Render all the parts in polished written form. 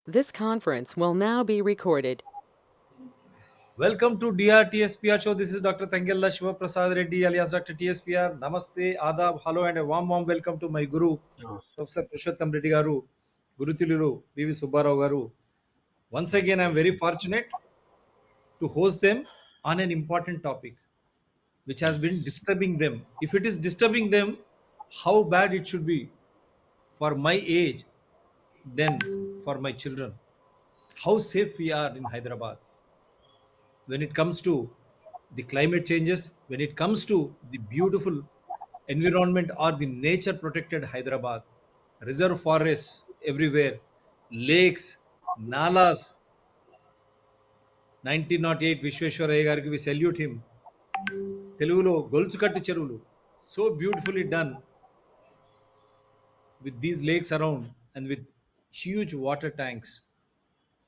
This conference will now be recorded. Welcome to DRTSPR show. This is Dr. Tangella Shiva Prasad Reddy alias Dr. TSPR. Namaste, Adab, hello, and a warm welcome to my Guru, Professor Purushotham Reddy Garu, Guru Tiluru, V.V. Subba Rao Garu. Once again, I am very fortunate to host them on an important topic which has been disturbing them. If it is disturbing them, how bad it should be for my age, then for my children. How safe we are in Hyderabad when it comes to the climate changes, when it comes to the beautiful environment or the nature protected Hyderabad, reserve forests everywhere, lakes, nalas. 1908 Vishweshwaraya Gariki, we salute him. Telugulo Golchukattu Cheruvulu, so beautifully done with these lakes around and with huge water tanks.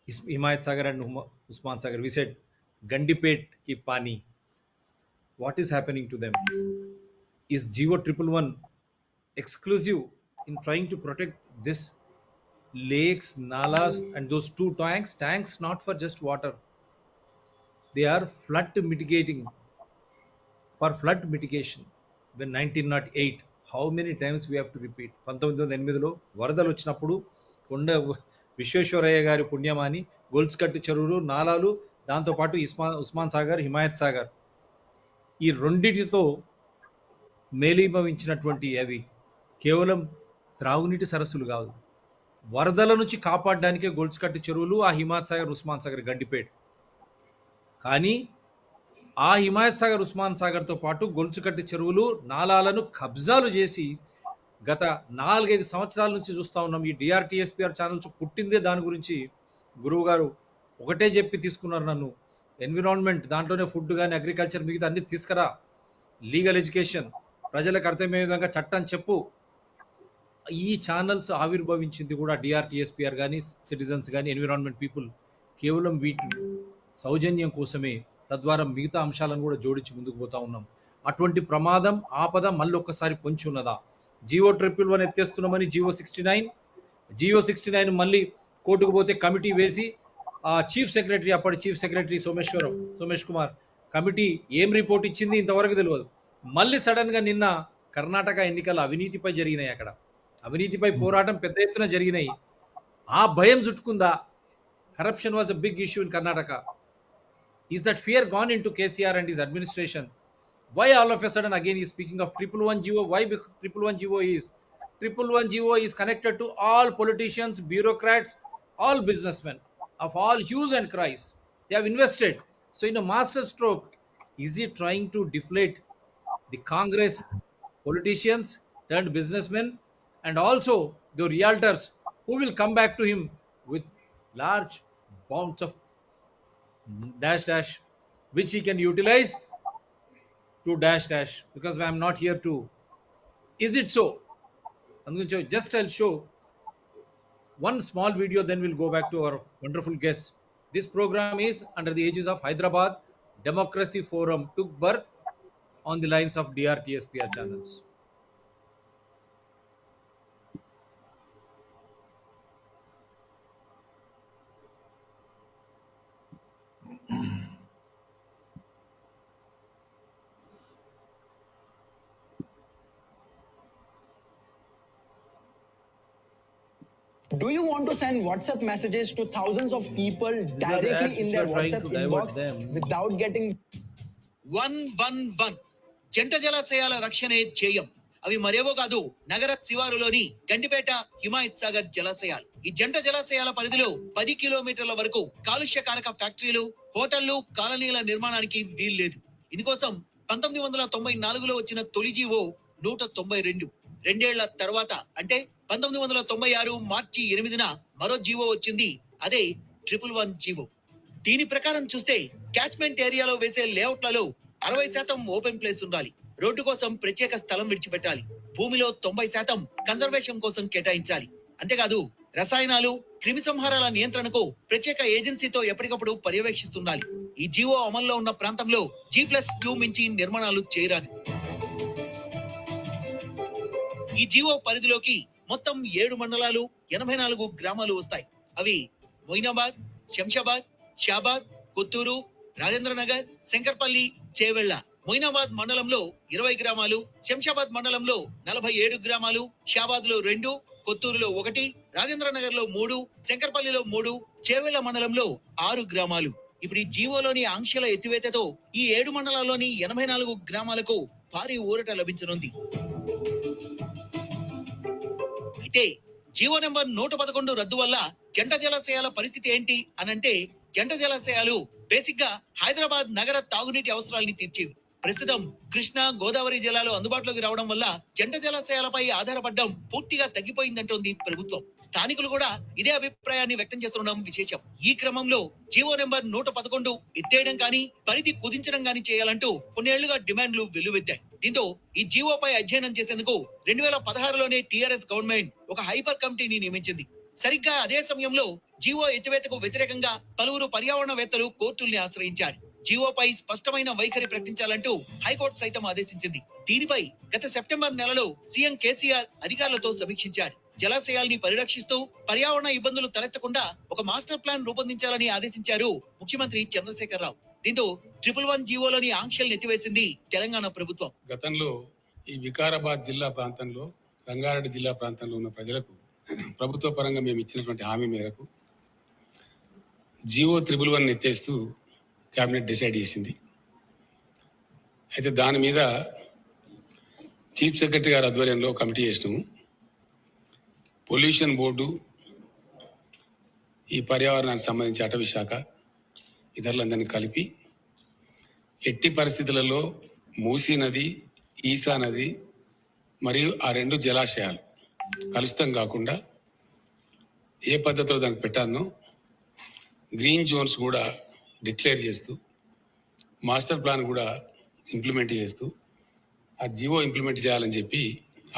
Himayat Sagar and Usman Sagar. We said Gandipet ki pani. What is happening to them? Is Geo 111 exclusive in trying to protect this lakes, nalas, and those two tanks? Tanks not for just water, they are flood mitigating, for flood mitigation. When 1908, how many times we have to repeat? 1908లో వరదలు వచ్చినప్పుడు కొండ విశ్వేశ్వరయ్య గారి పుణ్యమాని గొలుసుకట్టు చెరువులు, నాలాలు, దాంతోపాటు ఉస్మాన్ సాగర్, హిమాయత్ సాగర్, ఈ రెండిటితో మేలీభవించినటువంటి అవి కేవలం త్రాగునీటి సరస్సులు కాదు, వరదల నుంచి కాపాడడానికే గొలుసుకట్టు చెరువులు, ఆ హిమాయత్ సాగర్, ఉస్మాన్ సాగర్, గండిపేట్. కానీ ఆ హిమాయత్ సాగర్, ఉస్మాన్ సాగర్తో పాటు గొలుసుకట్టు చెరువులు, నాలాలను కబ్జాలు చేసి గత 4-5 సంవత్సరాల నుంచి చూస్తూ ఉన్నాం. ఈ డిఆర్టీఎస్పీఆర్ ఛానల్స్ పుట్టిందే దాని గురించి. గురువు గారు ఒకటే చెప్పి తీసుకున్నారు నన్ను, ఎన్విరాన్మెంట్ దాంట్లోనే ఫుడ్ కానీ అగ్రికల్చర్ మిగతా అన్ని తీసుకురా, లీగల్ ఎడ్యుకేషన్, ప్రజలకు అర్థమయ్యే విధంగా చట్టం చెప్పు. ఈ ఛానల్స్ ఆవిర్భవించింది కూడా డిఆర్టీఎస్పీఆర్ కానీ, సిటిజన్స్ కానీ, ఎన్విరాన్మెంట్ పీపుల్ కేవలం వీటి సౌజన్యం కోసమే. తద్వారా మిగతా అంశాలను కూడా జోడించి ముందుకు పోతా ఉన్నాం. అటువంటి ప్రమాదం, ఆపద మళ్ళీ ఒక్కసారి పొంచి ఉన్నదా? జియో 111 ఎత్తేస్తున్నామని జియో 69 మళ్ళీ కోర్టుకు పోతే కమిటీ వేసి చీఫ్ సెక్రటరీ, అప్పటి chief secretary Somesh Kumar committee ఏం రిపోర్ట్ ఇచ్చింది ఇంతవరకు తెలియదు. మళ్ళీ సడన్ గా నిన్న కర్ణాటక ఎన్నికల అవినీతిపై జరిగినాయి, అక్కడ అవినీతిపై పోరాటం పెద్ద ఎత్తున జరిగినాయి. ఆ భయం చుట్టుకుందా? Corruption was a big issue in Karnataka. Is that fear gone into KCR and his administration? Why all of a sudden again he is speaking of 111 GO? Why 111 GO is? 111 GO is connected to all politicians, bureaucrats, all businessmen of all hues and cries. They have invested. So in a master stroke, is he trying to deflate the Congress politicians turned businessmen and also the realtors who will come back to him with large amounts of dash dash which he can utilize to dash dash, because I'm not here to. Is it so? I'm going to just I'll show one small video, then we'll go back to our wonderful guests. This program is under the aegis of Hyderabad Democracy Forum, took birth on the lines of DRTSPR channels. Do you want to send WhatsApp messages to thousands of people directly in their WhatsApp inbox without getting 111 జంట జలాశయాల రక్షణే ధ్యేయం. అవి మరేవో కాదు, నగర శివారులోని గండిపేట, హిమాయత్ సాగర్ జలాశయాలు. ఈ జంట జలాశయాల పరిధిలో 10 కిలోమీటర్ల వరకు కాలుష్యకారక ఫ్యాక్టరీలు, హోటళ్లు, కాలనీల నిర్మాణానికి వీల్లేదు. ఇందుకోసం 1994లో వచ్చిన తొలి జీవో 192. రెండేళ్ల తర్వాత అంటే 1996 మార్చి 8న మరో జీవో వచ్చింది, అదే 111 జీవో. దీని ప్రకారం చూస్తే క్యాచ్మెంట్ ఏరియాలో వేసే లేఅవుట్లలో 60% ఓపెన్ ప్లేస్ ఉండాలి. రోడ్డు కోసం ప్రత్యేక స్థలం విడిచిపెట్టాలి. భూమిలో 90% కన్జర్వేషన్ కోసం కేటాయించాలి. అంతేకాదు రసాయనాలు, క్రిమి సంహారాల నియంత్రణకు ప్రత్యేక ఏజెన్సీతో ఎప్పటికప్పుడు పర్యవేక్షిస్తుండాలి. ఈ జీవో అమల్లో ఉన్న ప్రాంతంలో G+2 మించి నిర్మాణాలు చేయరాదు. ఈ జీవో పరిధిలోకి మొత్తం 7 మండలాలు, 84 గ్రామాలు వస్తాయి. అవి మొయినాబాద్, శంషాబాద్, షాబాద్, కొత్తూరు, రాజేంద్రనగర్, శంకర్పల్లి, చేవెళ్ల. మొయినాబాద్ మండలంలో 20 గ్రామాలు, శంషాబాద్ మండలంలో 47 గ్రామాలు, షాబాద్ లో 2, కొత్తూరులో 1, రాజేంద్రనగర్ లో 3, శంకర్పల్లిలో 3, చేవెళ్ల మండలంలో 6 గ్రామాలు. ఇప్పుడు ఈ జీవోలోని ఆంక్షల ఎత్తివేతతో ఈ 7 మండలాల్లోని 84 గ్రామాలకు భారీ ఊరట లభించనుంది. అయితే జీవో నెంబర్ 111 రద్దు వల్ల జంట జలాశయాల పరిస్థితి ఏంటి అనంటే, జంట జలాశయాలు బేసిక్ గా హైదరాబాద్ నగర తాగునీటి అవసరాలని తీర్చేవి. ప్రస్తుతం కృష్ణా, గోదావరి జలాలు అందుబాటులోకి రావడం వల్ల జంట జలాశయాలపై ఆధారపడడం పూర్తిగా తగ్గిపోయిందంటోంది ప్రభుత్వం. స్థానికులు కూడా ఇదే అభిప్రాయాన్ని వ్యక్తం చేస్తుండడం విశేషం. ఈ క్రమంలో జీవో నెంబర్ 111 ఎత్తేయడం కానీ, పరిధి కుదించడం కానీ చేయాలంటూ కొన్నేళ్లుగా డిమాండ్లు వెల్లువెత్తాయి. దీంతో ఈ జీవోపై అధ్యయనం చేసేందుకు 2016లోనే టీఆర్ఎస్ గవర్నమెంట్ ఒక హైపర్ కమిటీని నియమించింది. సరిగ్గా అదే సమయంలో జీవో ఎత్తివేతకు వ్యతిరేకంగా పలువురు పర్యావరణవేత్తలు కోర్టుల్ని ఆశ్రయించారు. జీవోపై స్పష్టమైన వైఖరి ప్రకటించాలంటూ హైకోర్టు సైతం ఆదేశించింది. దీనిపై గత సెప్టెంబర్ నెలలో సీఎం కేసీఆర్ అధికారులతో సమీక్షించారు. జలాశయాల్ని పరిరక్షిస్తూ పర్యావరణ ఇబ్బందులు తలెత్తకుండా ఒక మాస్టర్ ప్లాన్ రూపొందించాలని ఆదేశించారు ముఖ్యమంత్రి చంద్రశేఖరరావు. దీంతో 111 జీవోలోని ఆంక్షల్ని ఎత్తివేసింది తెలంగాణ ప్రభుత్వం. గతంలో ఈ వికారాబాద్ జిల్లా ప్రాంతంలో, రంగారెడ్డి జిల్లా ప్రాంతంలో ఉన్న ప్రజలకు ప్రభుత్వ పరంగా మేము ఇచ్చినటువంటి హామీ మేరకు జీవో 111 ఎత్తేస్తూ కేబినెట్ డిసైడ్ చేసింది. అయితే దాని మీద చీఫ్ సెక్రటరీ గారి ఆధ్వర్యంలో కమిటీ చేసినాము. పొల్యూషన్ బోర్డు, ఈ పర్యావరణానికి సంబంధించి అటవీ శాఖ, ఇతరులందరినీ కలిపి ఎట్టి పరిస్థితులలో మూసీ నది, ఈసా నది మరియు ఆ 2 జలాశయాలు కలుషితం కాకుండా ఏ పద్ధతిలో దానికి పెట్టానో గ్రీన్ జోన్స్ కూడా డిక్లేర్ చేస్తూ, మాస్టర్ ప్లాన్ కూడా ఇంప్లిమెంట్ చేస్తూ ఆ జీవో ఇంప్లిమెంట్ చేయాలని చెప్పి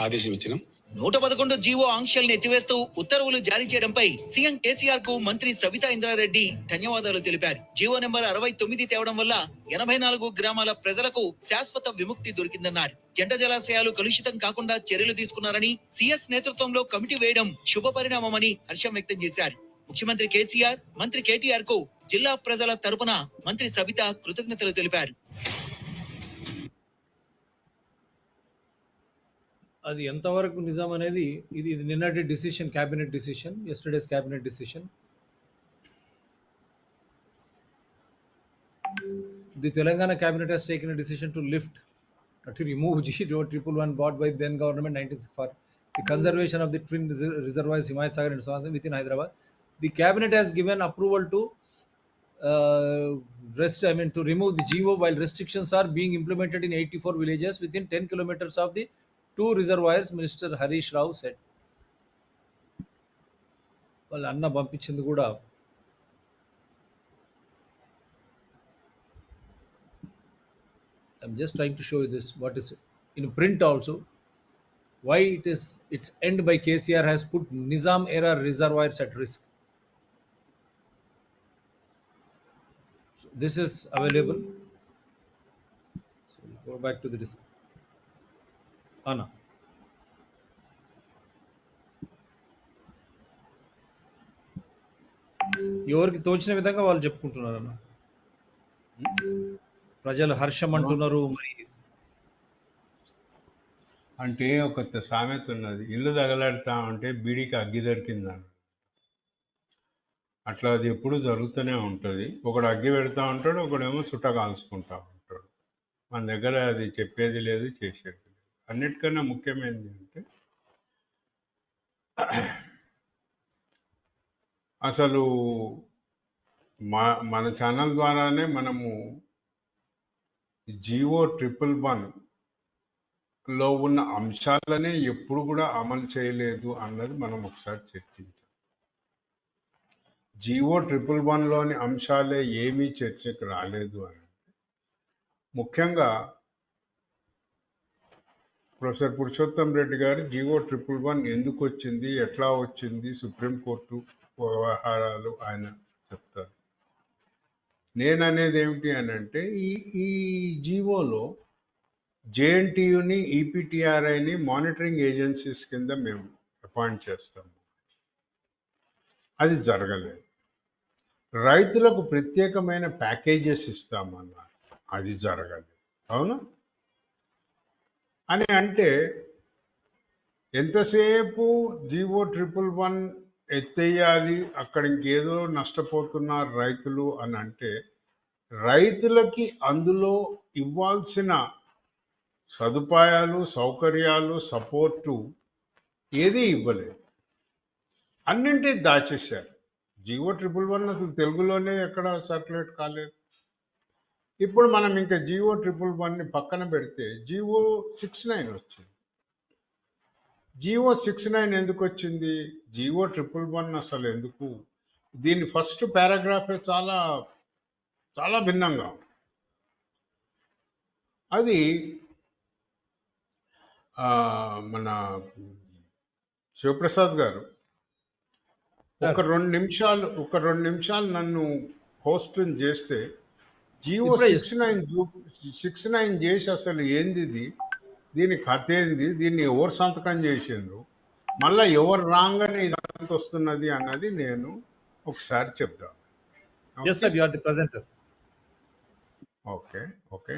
ఆదేశం ఇచ్చినాం. 111 జీవో ఆంక్షల్ని ఎత్తివేస్తూ ఉత్తర్వులు జారీ చేయడంపై సీఎం కేసీఆర్ కు మంత్రి సబితా ఇంద్రారెడ్డి ధన్యవాదాలు తెలిపారు. జీవో నెంబర్ 69 తేవడం వల్ల 84 గ్రామాల ప్రజలకు శాశ్వత విముక్తి దొరికిందన్నారు. జంట జలాశయాలు కలుషితం కాకుండా చర్యలు తీసుకున్నారని, సీఎస్ నేతృత్వంలో కమిటీ వేయడం శుభ పరిణామమని హర్షం వ్యక్తం చేశారు. ముఖ్యమంత్రి కేసీఆర్, మంత్రి కేటీఆర్ కు జిల్లా ప్రజల తరపున మంత్రి సబిత కృతజ్ఞతలు తెలిపారు. అది ఎంతవరకు నిజం అనేది ఇది నిన్నటి decision, cabinet decision, yesterday's cabinet decision. The Telangana cabinet has taken a decision to remove G111 bought by then government 19 for the conservation of the twin reservoirs Himayat Sagar and so on within Hyderabad. The cabinet has given approval to to remove the GO while restrictions are being implemented in 84 villages within 10 kilometers of the 2 reservoirs, Minister Harish Rao said. వాళ్ళ అన్న పంపించింది కూడా I'm just trying to show you this. What is it? In print also. Why its end by KCR has put Nizam era reservoirs at risk. So this is available. So we'll go back to the disk. Anna. ఎవరికి తోచిన విధంగా వాళ్ళు చెప్పుకుంటున్నారు అన్న. ప్రజలు హర్షం అంటున్నారు. మరి అంటే ఒక సామెత ఉన్నది, ఇల్లు తగలాడుతా ఉంటే బీడికి అగ్గి దొరికిందని. అట్లా అది ఎప్పుడు జరుగుతూనే ఉంటుంది. ఒకడు అగ్గి పెడతా ఉంటాడు, ఒకడేమో సుట్ట కాల్చుకుంటా ఉంటాడు. మన దగ్గర అది చెప్పేది లేదు, చేసేది లేదు. అన్నిటికన్నా ముఖ్యమైనది అంటే అసలు మన ఛానల్ ద్వారానే మనము GO111లో ఉన్న అంశాలనే ఎప్పుడు కూడా అమలు చేయలేదు అన్నది మనం ఒకసారి చర్చించాం. GO111లోని అంశాలే ఏమీ చర్చకు రాలేదు అని ముఖ్యంగా ప్రొఫెసర్ పురుషోత్తం రెడ్డి గారు GO111 ఎందుకు వచ్చింది, ఎట్లా వచ్చింది, సుప్రీంకోర్టు వ్యవహారాలు ఆయన చెప్తారు. నేననేది ఏమిటి అని అంటే ఈ జీవోలో JNTUని, EPTRIని మానిటరింగ్ ఏజెన్సీస్ కింద మేము అపాయింట్ చేస్తాము. అది జరగలేదు. రైతులకు ప్రత్యేకమైన ప్యాకేజెస్ ఇస్తామన్నారు. అది జరగదు. అవునా అని అంటే ఎంతసేపు GO 111 ఎత్తేయాలి, అక్కడ ఇంకేదో నష్టపోతున్నారు రైతులు అని అంటే రైతులకి అందులో ఇవ్వాల్సిన సదుపాయాలు, సౌకర్యాలు, సపోర్టు ఏది ఇవ్వలేదు. అన్నింటి దాచేశారు. GO 111 అసలు తెలుగులోనే ఎక్కడ సర్క్యులేట్ కాలేదు. ఇప్పుడు మనం ఇంకా GO 111ని పక్కన పెడితే GO 69 వచ్చింది. GO 69 ఎందుకు వచ్చింది? GO 111 అసలు ఎందుకు? దీని ఫస్ట్ పారాగ్రాఫే చాలా చాలా భిన్నంగా ఉంది. అది మన శివప్రసాద్ గారు ఒక 2 నిమిషాలు నన్ను హోస్ట్ చేస్తే GO 69 చేసి అసలు ఏంది ఇది, దీని కథ ఏంది, దీన్ని ఎవరు సంతకం చేసిండ్రు, మళ్ళీ ఎవరు రాంగ్ అని ఇదంతా వస్తున్నది అన్నది నేను ఒకసారి చెప్తాను. Yes, sir, you are the presenter. Okay,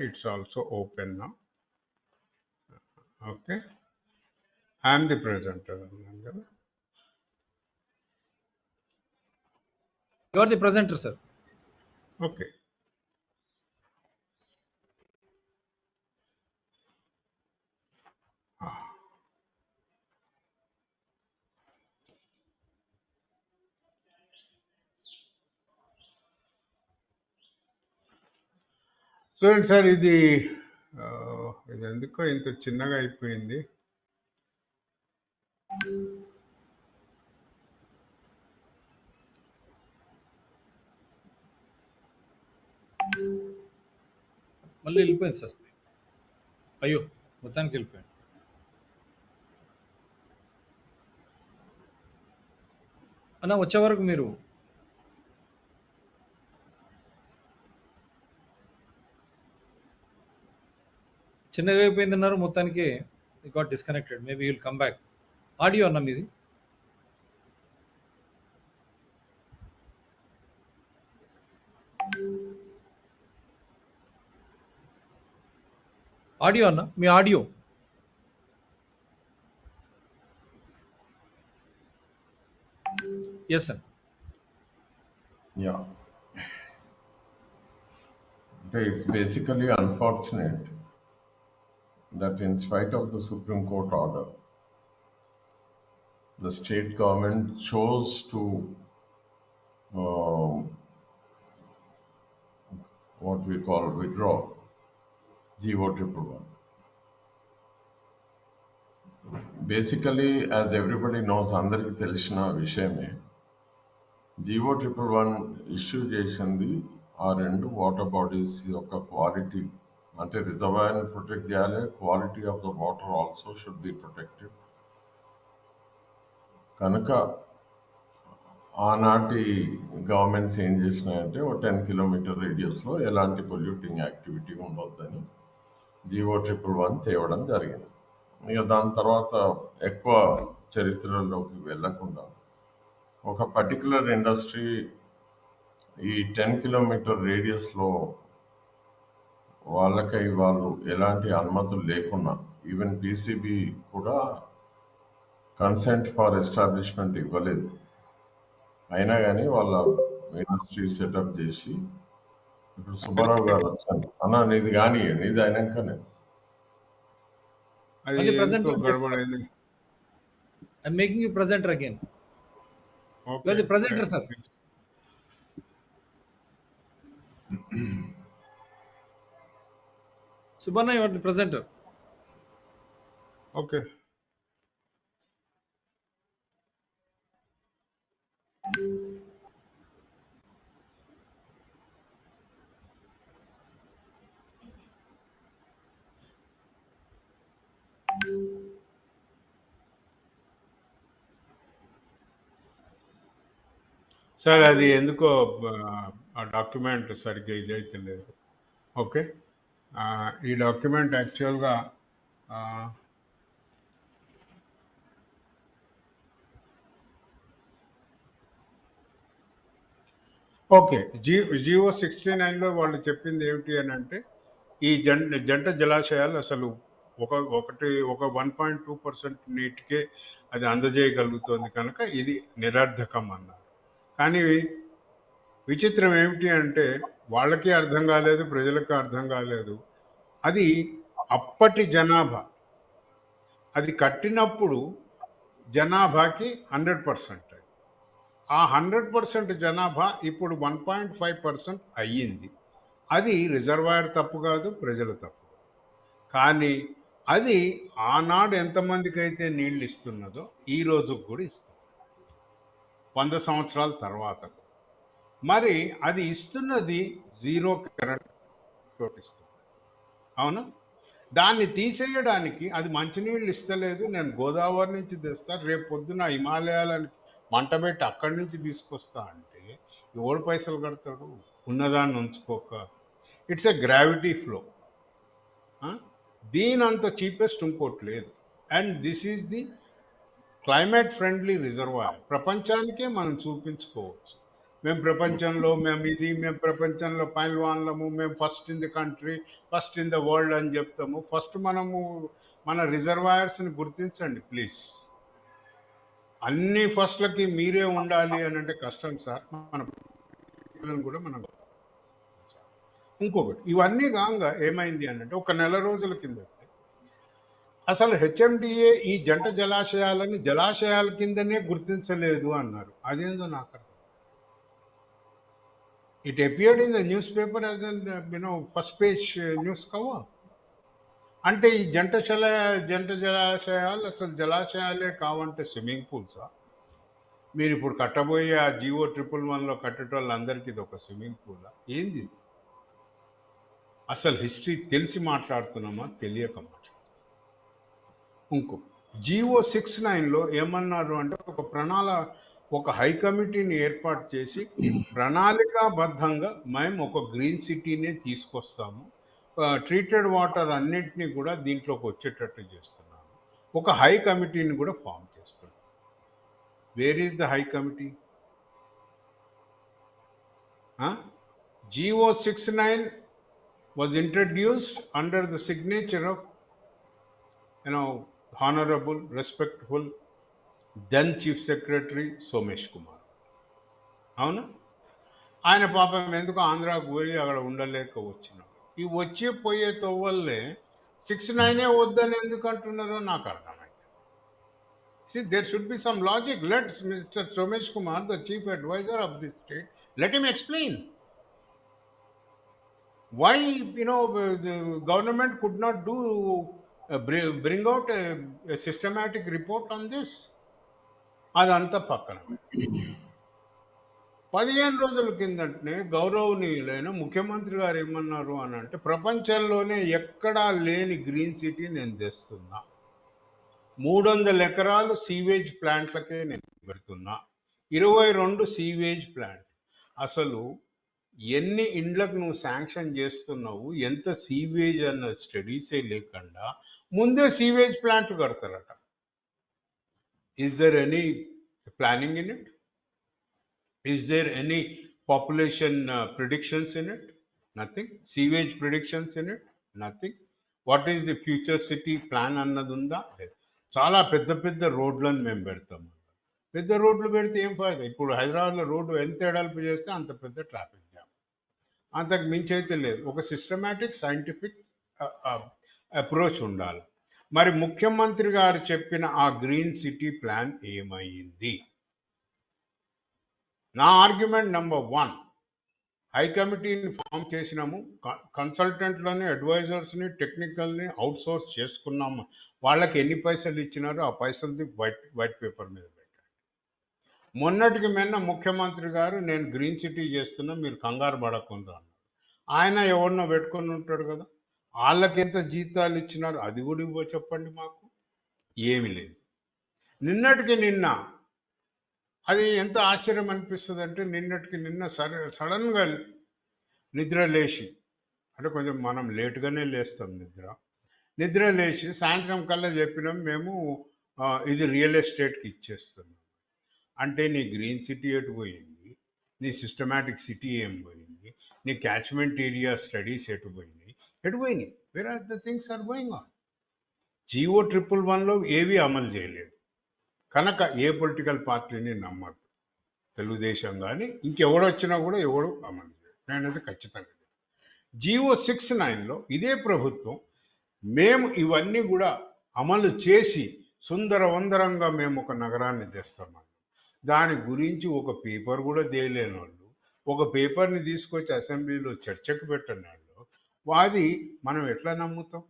it's also open now. Okay, I am the presenter. You are the presenter, sir. Okay. చూడండి సార్, ఇది ఎందుకో ఇంత చిన్నగా అయిపోయింది. మళ్ళీ వెళ్ళిపోయింది సార్. అయ్యో, మొత్తానికి వెళ్ళిపోయింది. అన్న వచ్చే వరకు మీరు చిన్నగా అయిపోయింది అన్నారు, మొత్తానికి got disconnected. Maybe will come back. Audio అన్న మీది? ఆడియో అన్న, మీ audio. Yes sir. Yeah. It's basically unfortunate that in spite of the Supreme Court order, the state government chose to what we call withdraw GO 111. Basically, as everybody knows, అందరికీ తెలిసిన విషయమే, GO 111 issue చేసింది ఆ రెండు water bodies యొక్క quality, అంటే రిజర్వాయర్ని protect చేయాలి, quality of the water also should be protected. కనుక ఆనాటి గవర్నమెంట్స్ ఏం చేసినాయంటే ఒక 10 కిలోమీటర్ రేడియస్లో ఎలాంటి పొల్యూటింగ్ యాక్టివిటీ ఉండొద్దని GO 111 తేవడం జరిగింది. ఇక దాని తర్వాత ఎక్కువ చరిత్రలోకి వెళ్ళకుండా ఒక పర్టికులర్ ఇండస్ట్రీ ఈ 10 కిలోమీటర్ రేడియస్లో వాళ్ళకై వాళ్ళు ఎలాంటి అనుమతులు లేకున్నా, ఈవెన్ PCB కూడా కన్సెంట్ ఫర్ ఎస్టాబ్లిష్మెంట్ ఇవ్వలేదు, అయినా కానీ వాళ్ళ ఇండస్ట్రీ సెటప్ చేసి, ఇప్పుడు సుబ్బారావు గారు వచ్చాను అన్న, నీది కానీ నీది అయినాకనే మళ్ళీ presenter గడబడైంది. I'm making you presenter again. Okay. You are the presenter, sir. Subbanna, you are the presenter. Okay. Sir, అది ఎందుకో ఆ డాక్యుమెంట్ సరిగ్గా ఇదైతే లేదు. ఓకే, ఈ డాక్యుమెంట్ యాక్చువల్గా ఓకే. జియో 69లో వాళ్ళు చెప్పింది ఏమిటి అని అంటే ఈ జంట జలాశయాలు అసలు ఒక 1.2% నీటికే అది అందజేయగలుగుతోంది కనుక ఇది నిరర్ధకం అన్నారు. కానీ విచిత్రం ఏమిటి అంటే వాళ్ళకి అర్థం కాలేదు, ప్రజలకు అర్థం కాలేదు. అది అప్పటి జనాభా, అది కట్టినప్పుడు జనాభాకి 100%. ఆ 100% జనాభా ఇప్పుడు 1.5% అయ్యింది. అది రిజర్వాయర్ తప్పు కాదు, ప్రజల తప్పు. కానీ అది ఆనాడు ఎంతమందికి అయితే నీళ్ళు ఇస్తున్నదో ఈ రోజుకు కూడా ఇస్తుంది, 100 సంవత్సరాల తర్వాత. మరి అది ఇస్తున్నది జీరో కరెంట్ తోటి ఇస్తుంది, అవునా? దాన్ని తీసేయడానికి అది మంచినీళ్ళు ఇస్తలేదు, నేను గోదావరి నుంచి తెస్తా, రేపు పొద్దున హిమాలయాలకు మంట పెట్టి అక్కడి నుంచి తీసుకొస్తా అంటే ఎవడు పైసలు కడతాడు? ఉన్నదాన్ని ఉంచుకోక. It's a gravity flow. దీని అంత చీపెస్ట్ ఇంకోటి లేదు. And this is the climate friendly reservoir. ప్రపంచానికే మనం చూపించుకోవచ్చు, మేము ప్రపంచంలో పైల్వాన్లము, మేము first in the country, first in the world అని చెప్తాము. ఫస్ట్ మనము మన రిజర్వాయర్స్ని గుర్తించండి ప్లీజ్. అన్ని ఫస్ట్లకి మీరే ఉండాలి అని అంటే కష్టం సార్. మన పిల్లలను కూడా మనం ఇంకొకటి ఇవన్నీ కాగా ఏమైంది అని అంటే ఒక నెల రోజుల కింద అసలు హెచ్ఎండిఏ ఈ జంట జలాశయాలని జలాశయాల కిందనే గుర్తించలేదు అన్నారు. అదేందో నాకు అర్థం. It appeared in the news paper as an first page news cover. అంటే ఈ జంట జలాశయాలు అసలు జలాశయాలే కావంటే స్విమ్మింగ్ పూల్సా? మీరు ఇప్పుడు కట్టబోయే ఆ జియో 111లో కట్టేటోళ్ళందరికీ ఇది ఒక స్విమ్మింగ్ పూలా? ఏంది అసలు? హిస్టరీ తెలిసి మాట్లాడుతున్నామా, తెలియక మాట్లాడుతున్నామా? ఇంకో జియో 69లో ఏమన్నారు అంటే ఒక హై కమిటీని ఏర్పాటు చేసి ప్రణాళికాబద్ధంగా మేము ఒక గ్రీన్ సిటీనే తీసుకొస్తాము, ట్రీటెడ్ వాటర్ అన్నింటినీ కూడా దీంట్లోకి వచ్చేటట్టు చేస్తున్నాము, ఒక హై కమిటీని కూడా ఫామ్ చేస్తున్నాం. Where is the high committee? GO 69 was introduced under the signature of honorable, respectful then Chief Secretary Somesh Kumar. అవునా? ఆయన పాపం ఎందుకు ఆంధ్రాకు పోయి అక్కడ ఉండలేక వచ్చినాడు. ఈ వచ్చే పోయే తోవల్లే 69 వద్దని ఎందుకు అంటున్నారో నాకు అర్థమైంది. See, there should be some logic. Let Mr. Somesh Kumar, the chief advisor of this state, let him explain why the government could not bring out a systematic report on this. అదంతా పక్కన 15 రోజుల కిందటనే గౌరవనీయులైన ముఖ్యమంత్రి గారు ఏమన్నారు అని అంటే ప్రపంచంలోనే ఎక్కడా లేని గ్రీన్ సిటీ నేను తెస్తున్నా, 300 ఎకరాలు సీవేజ్ ప్లాంట్లకే నేను పెడుతున్నా, 22 సీవేజ్ ప్లాంట్. అసలు ఎన్ని ఇండ్లకు నువ్వు శాంక్షన్ చేస్తున్నావు, ఎంత సీవేజ్ అన్న స్టడీసే లేకుండా ముందే సీవేజ్ ప్లాంట్ కడతారట. Is there any planning in it? Is there any population predictions in it? Nothing. Sewage predictions in it? Nothing. What is the future city plan అన్నది ఉందా? చాలా పెద్ద పెద్ద రోడ్లను మేము పెడతాము. పెద్ద రోడ్లు పెడితే ఏం ఫాయిదా? ఇప్పుడు హైదరాబాద్లో రోడ్డు ఎంత ఎడల్పు చేస్తే అంత పెద్ద ట్రాఫిక్ జామ్, అంతకు మించి అయితే లేదు. ఒక సిస్టమాటిక్ సైంటిఫిక్ అప్రోచ్ ఉండాలి. మరి ముఖ్యమంత్రి గారు చెప్పిన ఆ గ్రీన్ సిటీ ప్లాన్ ఏమైంది? నా ఆర్గ్యుమెంట్ నెంబర్ 1, హై కమిటీని ఫామ్ చేసినాము, కన్సల్టెంట్లని, అడ్వైజర్స్ని, టెక్నికల్ని అవుట్సోర్స్ చేసుకున్నాము. వాళ్ళకి ఎన్ని పైసలు ఇచ్చినారో ఆ పైసలది వైట్ పేపర్ మీద పెట్టండి. మొన్నటికి ముఖ్యమంత్రి గారు నేను గ్రీన్ సిటీ చేస్తున్నా, మీరు కంగారు పడకుండా అన్నారు. ఆయన ఎవరినో పెట్టుకొని ఉంటాడు కదా, వాళ్ళకి ఎంత జీతాలు ఇచ్చినారు అది కూడా చెప్పండి మాకు. ఏమీ లేదు. నిన్నటికి నిన్న అది ఎంత ఆశ్చర్యం అనిపిస్తుంది అంటే నిన్నటికి నిన్న సడన్గా నిద్ర లేచి, అంటే కొంచెం మనం లేటుగానే లేస్తాం, నిద్ర లేచి సాయంత్రం కల్లా చెప్పినాం మేము ఇది రియల్ ఎస్టేట్కి ఇచ్చేస్తున్నాం. అంటే నీ గ్రీన్ సిటీ ఎటు పోయింది? నీ సిస్టమాటిక్ సిటీ ఏం పోయింది, నీ క్యాచ్మెంట్ ఏరియా స్టడీస్ ఎటు పోయినాయి, where are the things are going on. GO111లో ఏవి అమలు చేయలేదు కనుక ఏ పొలిటికల్ పార్టీని నమ్మద్దు. తెలుగుదేశం కానీ ఇంకెవడు వచ్చినా కూడా ఎవడు అమలు చేయడు, నేనైతే ఖచ్చితంగా. GO69లో ఇదే ప్రభుత్వం మేము ఇవన్నీ కూడా అమలు చేసి సుందరవందరంగా మేము ఒక నగరాన్ని తెస్తామని, దాని గురించి ఒక పేపర్ కూడా తేలేని వాళ్ళు, ఒక పేపర్ని తీసుకొచ్చి అసెంబ్లీలో చర్చకు పెట్టని వాళ్ళు, వాది మనం ఎట్లా నమ్ముతాం?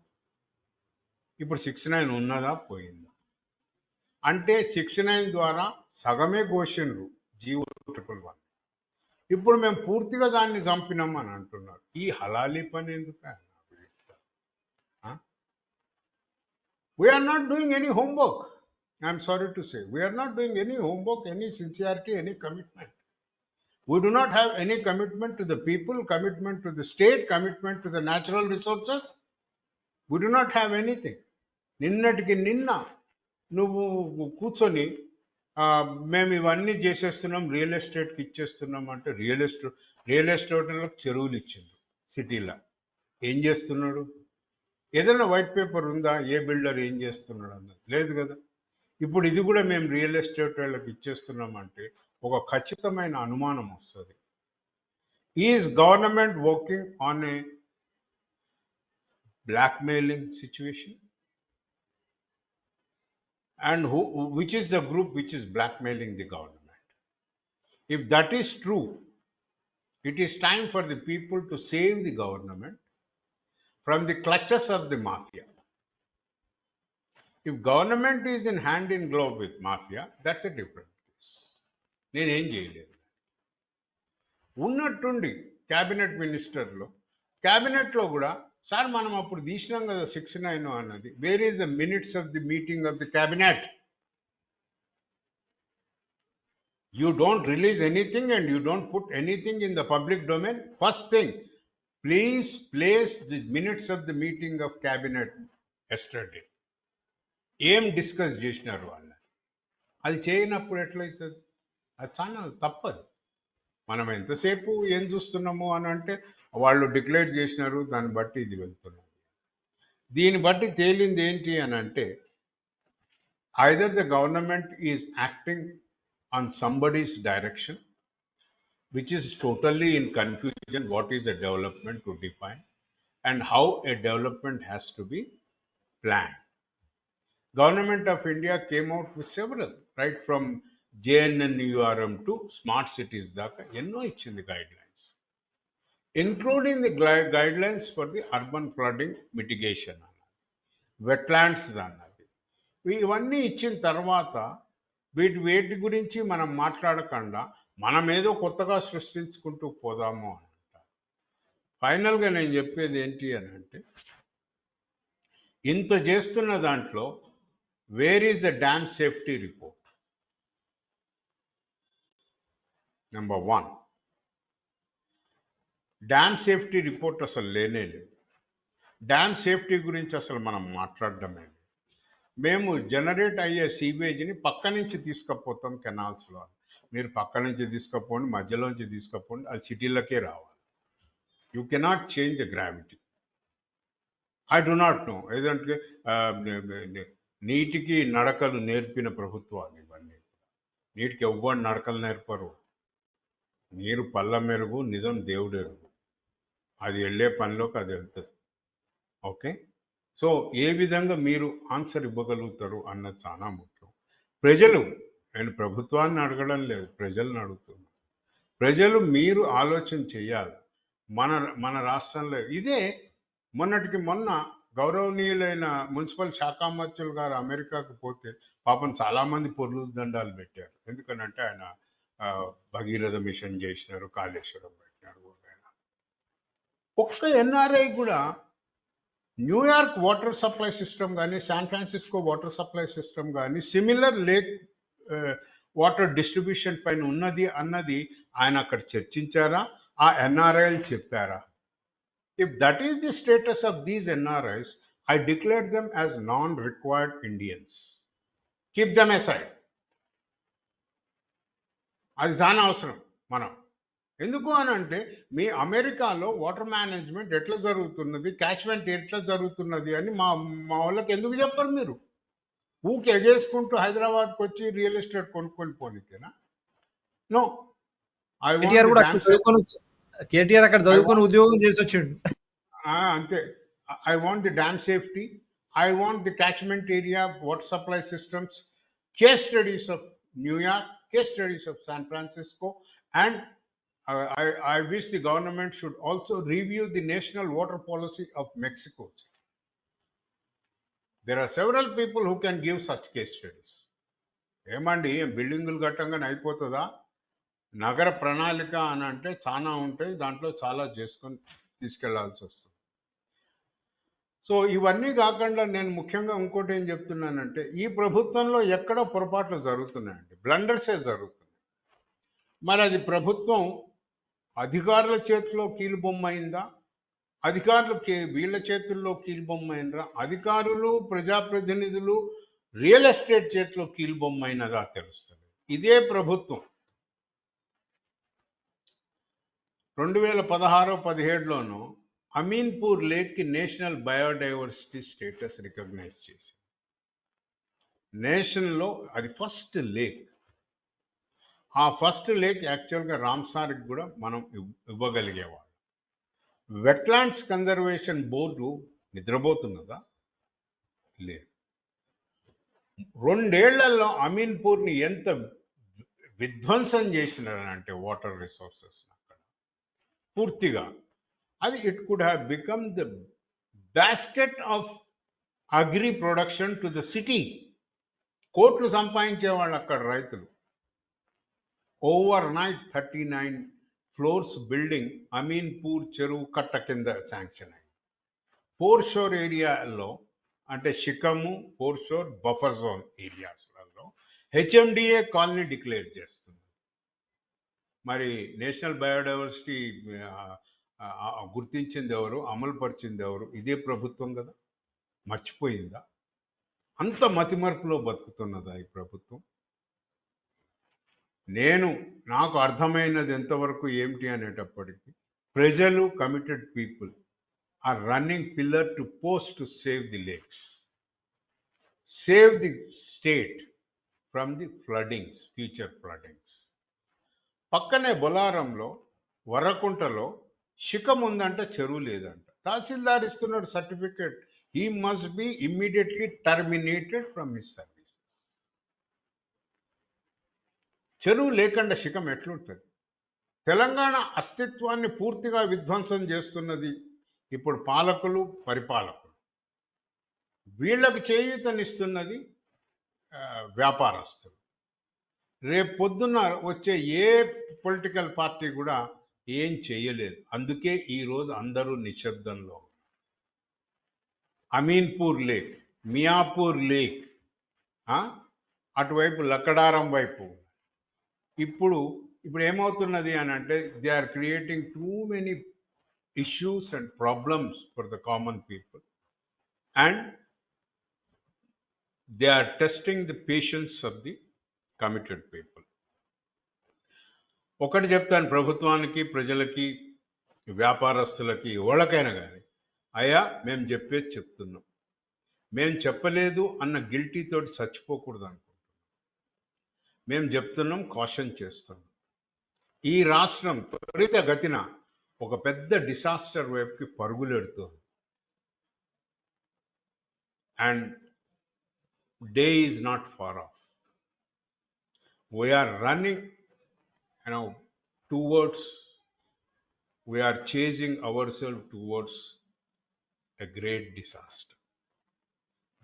ఇప్పుడు 69 ఉన్నదా పోయిందా అంటే 69 ద్వారా సగమే ఘోషిండ్రు GO111. ఇప్పుడు మేము పూర్తిగా దాన్ని చంపినాం అని అంటున్నారు. ఈ హలాలి పని ఎందుకు? We're not doing any homework. I'm sorry to say, we're not doing any homework, any sincerity, any commitment. We do not have any commitment to the people, commitment to the state, commitment to the natural resources. We do not have anything. నిన్నటికి నిన్న నువ్వు కూర్చొని మేము ఇవన్నీ చేసేస్తున్నాం, real ఎస్టేట్కి ఇచ్చేస్తున్నాం అంటే real ఎస్టేట్లకు చెరువులు ఇచ్చిండు సిటీలో. ఏం చేస్తున్నాడు? ఏదైనా వైట్ పేపర్ ఉందా? ఏ బిల్డర్ ఏం చేస్తున్నాడు అన్నది లేదు కదా. ఇప్పుడు ఇది కూడా మేము రియల్ ఎస్టేట్ వాళ్ళకి ఇచ్చేస్తున్నామంటే ఒక ఖచ్చితమైన అనుమానం వస్తుంది. Is government working on a blackmailing situation? And which is the group which is blackmailing the government? If that is true, it is time for the people to save the government from the clutches of the mafia. If government is in hand in glove with mafia, that's a different case. నేనేం చేయలేదు. ఉన్నట్టుండి క్యాబినెట్లో కూడా sir మనం అప్పుడు తీసినాం కదా 69 అన్నది. Where is the minutes of the meeting of the cabinet? You don't release anything and you don't put anything in the public domain. First thing, please place the minutes of the meeting of cabinet yesterday. ఏం discuss చేసినారు వాళ్ళు, అది చేయనప్పుడు ఎట్లయితుంది? అది చాలా తప్పదు. మనం ఎంతసేపు ఏం చూస్తున్నాము అని అంటే వాళ్ళు డిక్లేర్ చేసినారు, దాన్ని బట్టి ఇది వెళ్తున్నాం. దీన్ని బట్టి తేలింది ఏంటి అని అంటే either the government is acting on somebody's direction, which is totally in confusion what is a development to define and how a development has to be planned. Government of India came out with several, right from JNNURM to smart cities daka enno ichindi guidelines, including the guidelines for the urban flooding mitigation, wetlands అన్నది. ఇవన్నీ ఇచ్చిన తర్వాత వేటి గురించి మనం మాట్లాడకుండా మనం ఏదో కొత్తగా సృష్టించుకుంటూ పోదాము అని అంటారు. ఫైనల్గా నేను చెప్పేది ఏంటి అని అంటే ఇంత చేస్తున్న దాంట్లో wear is the dam safety report? Number 1, dam safety report అసలు లేనే లేదు. డ్యామ్ సేఫ్టీ గురించి అసలు మనం మాట్లాడడమే లేదు. మేము జనరేట్ అయ్యే సీవేజ్ని పక్క నుంచి తీసుకుపోతాం కెనాల్స్లో. మీరు పక్క నుంచి తీసుకుపోండి, మధ్యలోంచి తీసుకుపోండి, అది సిటీలకే రావాలి. You cannot change the gravity. I do not know, ఏదంటే నీటికి నడకలు నేర్పిన ప్రభుత్వాలు ఇవన్నీ. నీటికి ఎవ్వరు నడకలు నేర్పరు. నీరు పళ్ళ మెరుగు, నిజం దేవుడెరుగు. అది వెళ్ళే పనిలోకి అది వెళ్తుంది. ఓకే, సో ఏ విధంగా మీరు ఆన్సర్ ఇవ్వగలుగుతారు అన్నది చాలా ముఖ్యం. ప్రజలు, నేను ప్రభుత్వాన్ని అడగడం లేదు, ప్రజలను అడుగుతున్నాను. ప్రజలు మీరు ఆలోచన చేయాలి. మన రాష్ట్రంలో ఇదే మొన్నటికి మొన్న గౌరవనీయులైన మున్సిపల్ శాఖ మంత్రులు గారు అమెరికాకు పోతే పాపం చాలామంది పొర్లు దండాలు పెట్టారు. ఎందుకనంటే ఆయన భగీరథ మిషన్ చేసినారు, కాళేశ్వరం పెట్టినారు. ఒక్క ఎన్ఆర్ఐ కూడా న్యూయార్క్ వాటర్ సప్లై సిస్టమ్ కానీ, San Francisco water supply system కానీ సిమిలర్ లేక్ వాటర్ డిస్ట్రిబ్యూషన్ పైన ఉన్నది అన్నది ఆయన అక్కడ చర్చించారా? ఆ ఎన్ఆర్ఐలు చెప్పారా? If that is the status of these NRIs, I declare them as non required Indians. Keep them aside. అది చాలా అవసరం. మనం ఎందుకు అని అంటే మీ అమెరికాలో వాటర్ మేనేజ్మెంట్ ఎట్లా జరుగుతున్నది, క్యాచ్మెంట్ ఎట్లా జరుగుతున్నది అని మా మా వాళ్ళకి ఎందుకు చెప్పరు మీరు? ఊకి ఎగేసుకుంటూ హైదరాబాద్కి వచ్చి రియల్ ఎస్టేట్ కొనుక్కొని పోనీకేనా? నో, ఐ కేటీఆర్ వాంట్ కూడా అక్కడ డ్యామ్ చదువుకొని కేటీఆర్ అక్కడ ఐ చదువుకొని ఉద్యోగం చేసి వచ్చిండు. అంతే. I want the dam safety. I want the catchment area, water supply systems, case studies of New York, case studies of San Francisco, and I wish the government should also review the national water policy of Mexico. There are several people who can give such case studies. ఏమండి బిల్డింగులు కట్టంగానే అయిపోతుందా? నగర ప్రణాళిక అని అంటే చాలా ఉంటాయి, దాంట్లో చాలా చేసుకొని తీసుకెళ్లాల్సి వస్తుంది. సో ఇవన్నీ కాకుండా నేను ముఖ్యంగా ఇంకోటి ఏం చెప్తున్నానంటే ఈ ప్రభుత్వంలో ఎక్కడో పొరపాట్లు జరుగుతున్నాయండి, బ్లండర్సే జరుగుతున్నాయి. మరి అది ప్రభుత్వం అధికారుల చేతిలో కీలుబొమ్మ అయిందా, అధికారులు వీళ్ళ చేతుల్లో కీలుబొమ్మ అయినరా, అధికారులు ప్రజాప్రతినిధులు రియల్ ఎస్టేట్ చేతిలో కీలుబొమ్మ అయినదా తెలుస్తుంది. ఇదే ప్రభుత్వం 2016-17లోనూ అమీన్పూర్ లేక్కి నేషనల్ బయోడైవర్సిటీ స్టేటస్ రికగ్నైజ్ చేసింది. నేషన్లో అది ఫస్ట్ లేక్. ఆ ఫస్ట్ లేక్ యాక్చువల్గా రామ్సార్కి కూడా మనం ఇవ్వగలిగేవాళ్ళం. వెట్లాండ్స్ కన్జర్వేషన్ బోర్డు నిద్రపోతున్నదా? లేదు. 2 ఏళ్లలో అమీన్పూర్ని ఎంత విధ్వంసం చేసినారంటే వాటర్ రిసోర్సెస్ అక్కడ పూర్తిగా. అది it could have become the basket of agri production to the city. కోట్లు సంపాదించేవాళ్ళు అక్కడ రైతులు. Overnight 39 floors building Ameenpur చెరువు కట్ట కింద శాంక్షన్ అయింది. పోర్షోర్ ఏరియాలో అంటే షికము, పోర్షోర్, బఫర్ జోన్ ఏరియాస్లలో హెచ్ఎండిఏ కాలనీ డిక్లేర్ చేస్తుంది. మరి నేషనల్ బయోడైవర్సిటీ గుర్తించింది ఎవరు, అమలు పరిచింది ఎవరు? ఇదే ప్రభుత్వం కదా. మర్చిపోయిందా? అంత మతిమరుపులో బతుకుతున్నదా ఈ ప్రభుత్వం? నాకు అర్థమైనది ఎంతవరకు ఏమిటి అనేటప్పటికీ ప్రజలు, committed people are running pillar to post to save the lakes, save the state from the floodings, future floodings. పక్కనే బొలారంలో వరకుంటలో శిఖం ఉందంట, చెరువు లేదంట. తహసీల్దార్ ఇస్తున్నాడు certificate. He must be immediately terminated from his service. చెరువు లేకుండా శిఖం ఎట్లుంటుంది? తెలంగాణ అస్తిత్వాన్ని పూర్తిగా విధ్వంసం చేస్తున్నది ఇప్పుడు పాలకులు, పరిపాలకులు. వీళ్ళకు చేయూతనిస్తున్నది వ్యాపారస్తులు. రేపు పొద్దున్న వచ్చే ఏ పొలిటికల్ పార్టీ కూడా ఏం చేయలేదు. అందుకే ఈరోజు అందరూ నిశ్శబ్దంలో. అమీన్పూర్ లేక్, మియాపూర్ లేక్, అటువైపు లక్కడారం వైపు ఇప్పుడు ఏమవుతున్నది అని అంటే they are creating too many issues and problems for the common people and they are testing the patience of the committed people. ఒకటి చెప్తాను ప్రభుత్వానికి, ప్రజలకి, వ్యాపారస్తులకి, ఎవరికైనా కానీ, అయ్యా మేము చెప్పేది చెప్తున్నాం. మేము చెప్పలేదు అన్న గిల్టీ తోటి చచ్చిపోకూడదు అనుకుంటున్నాం. మేము చెప్తున్నాం, కాషన్ చేస్తున్నాం. ఈ రాష్ట్రం త్వరితగతిన ఒక పెద్ద డిసాస్టర్ వైపుకి పరుగులెడుతుంది. And day is not far off. We are running we are chasing ourselves towards a great disaster.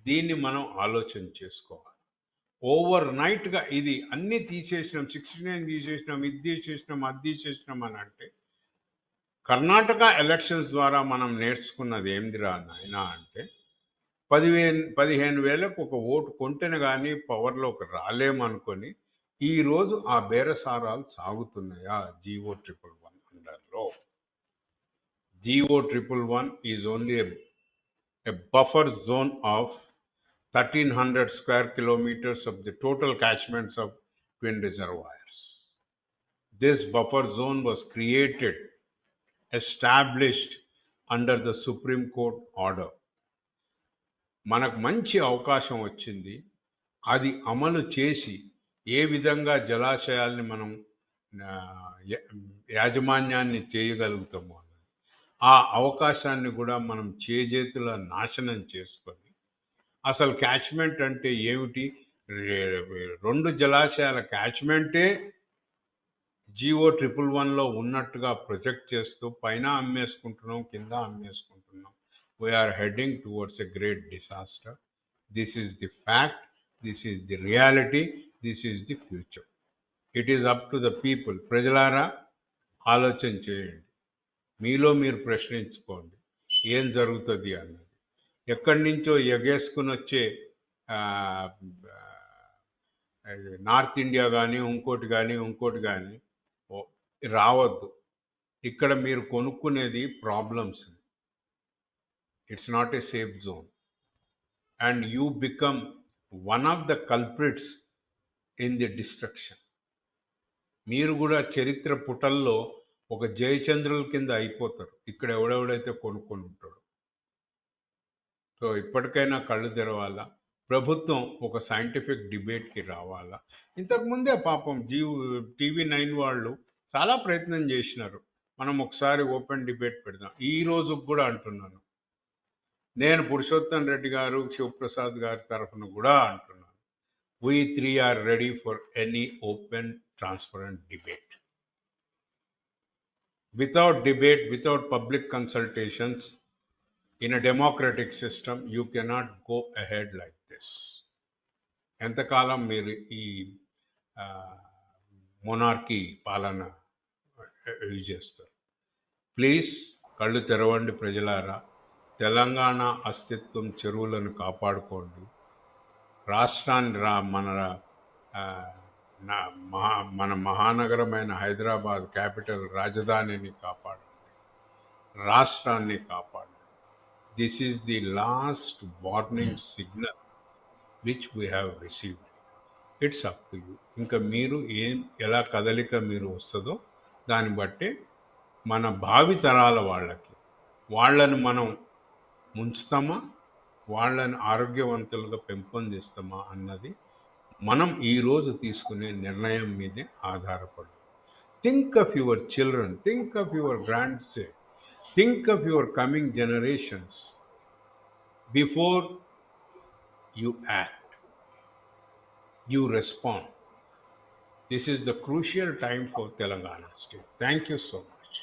దీన్ని మనం ఆలోచన చేసుకోవాలి. ఓవర్ నైట్గా ఇది అన్నీ తీసేసినాం, 69 తీసేసినాం, ఇది తీసేసినాం, అది తీసేసినాం అని అంటే కర్ణాటక ఎలక్షన్స్ ద్వారా మనం నేర్చుకున్నది ఏందిరా నాయనా అంటే 15,000 ఒక ఓటు కొంటేనే కానీ పవర్లోకి రాలేమనుకొని ఈరోజు ఆ బేరసారాలు సాగుతున్నాయా? GO111 అండర్లో. GO111 is only a buffer zone of 1,300 square kilometers of the total catchments of twin reservoirs. This buffer zone was created, established under the Supreme Court order. మనకు మంచి అవకాశం వచ్చింది. అది అమలు చేసి ఏ విధంగా జలాశయాల్ని మనం యాజమాన్యాన్ని చేయగలుగుతాము అన్నది, ఆ అవకాశాన్ని కూడా మనం చేజేతుల నాశనం చేసుకొని, అసలు క్యాచ్మెంట్ అంటే ఏమిటి, 2 జలాశయాల క్యాచ్మెంటే GO111లో ఉన్నట్టుగా ప్రొజెక్ట్ చేస్తూ పైన అమ్మేసుకుంటున్నాం, కింద అమ్మేసుకుంటున్నాం. We're heading towards a great disaster. This is the fact, this is the reality, this is the future. It is up to the people. ప్రజలారా ఆలోచన చేయండి, మీలో మీరు ప్రశ్నించుకోండి ఏం జరుగుతుంది అన్నది. ఎక్కడి నుంచో ఎగేసుకుని వచ్చే నార్త్ ఇండియా కానీ ఇంకోటి కానీ రావద్దు. ఇక్కడ మీరు కొనుక్కునేది problems. It's not a safe zone and you become one of the culprits in the destruction. మీరు కూడా చరిత్ర పుటల్లో ఒక జయచంద్రుల కింద అయిపోతారు ఇక్కడ ఎవడెవడైతే కొనుక్కొని ఉంటాడు. సో ఇప్పటికైనా కళ్ళు తెరవాలా, ప్రభుత్వం ఒక సైంటిఫిక్ డిబేట్కి రావాలా. ఇంతకుముందే పాపం TV9 వాళ్ళు చాలా ప్రయత్నం చేసినారు, మనం ఒకసారి ఓపెన్ డిబేట్ పెడదాం. ఈ రోజు కూడా అంటున్నాను, నేను పురుషోత్తం రెడ్డి గారు, శివప్రసాద్ గారి తరఫున కూడా అంటున్నాను, we 3 are ready for any open transparent debate. Without debate, without public consultations, in a democratic system you cannot go ahead like this. ఎంతకాలం మీరు ఈ మొనార్కీ పాలన యూజ్ చేస్తారు? ప్లీజ్ కళ్ళు తెరవండి ప్రజలారా. తెలంగాణ అస్తిత్వం, చెరువులను కాపాడుకోండి. రాష్ట్రాన్ని మన మహానగరమైన హైదరాబాద్ క్యాపిటల్ రాజధానిని కాపాడండి, రాష్ట్రాన్ని కాపాడండి. This is the last warning signal which we have received. It's up to you. ఇంకా మీరు ఎలా కదలిక మీరు వస్తుందో దాన్ని బట్టి మన భావి తరాల వాళ్ళని మనం ముంచుతామా, వాళ్ళని ఆరోగ్యవంతులుగా పెంపొందిస్తామా అన్నది మనం ఈరోజు తీసుకునే నిర్ణయం మీదే ఆధారపడి. Think of your children, think of your grand children, think of your coming generations before you act, you respond. This is the crucial time for Telangana state. Thank you so much.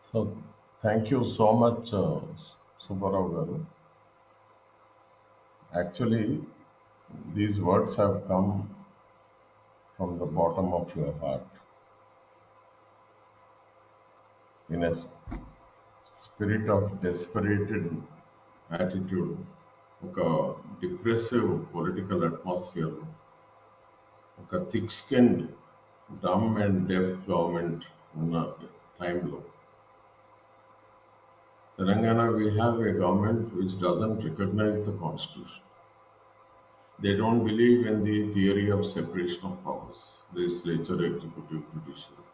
So, thank you so much, Subba Rao garu. Actually, these words have come from the bottom of your heart. In a spirit of desperate attitude, ఒక depressive political atmosphere, ఒక thick skinned dumb and deaf government ఉన్న టైంలో Telangana we have a government which doesn't recognize the constitution. They don't believe in the theory of separation of powers, legislature, executive, judiciary.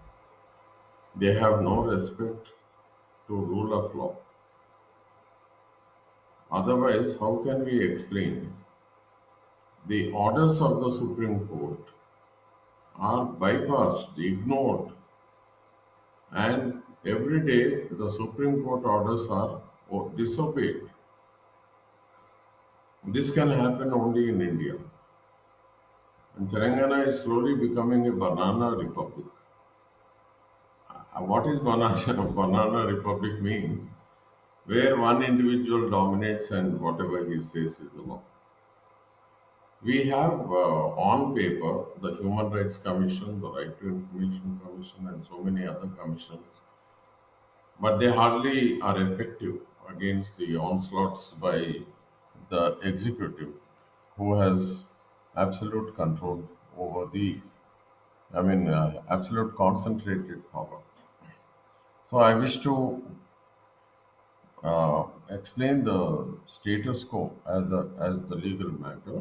They have no respect to rule of law. Otherwise, how can we explain the orders of the Supreme Court are bypassed, ignored, and every day the Supreme Court orders are disobeyed? This can happen only in India. And Telangana is slowly becoming a banana republic. What is banana republic means? Where one individual dominates and whatever he says is the law. We have on paper the Human Rights Commission, the Right to Information Commission, and so many other commissions, but they hardly are effective against the onslaughts by the executive, who has absolute control over absolute concentrated power. So I wish to explain the status quo as the legal matter.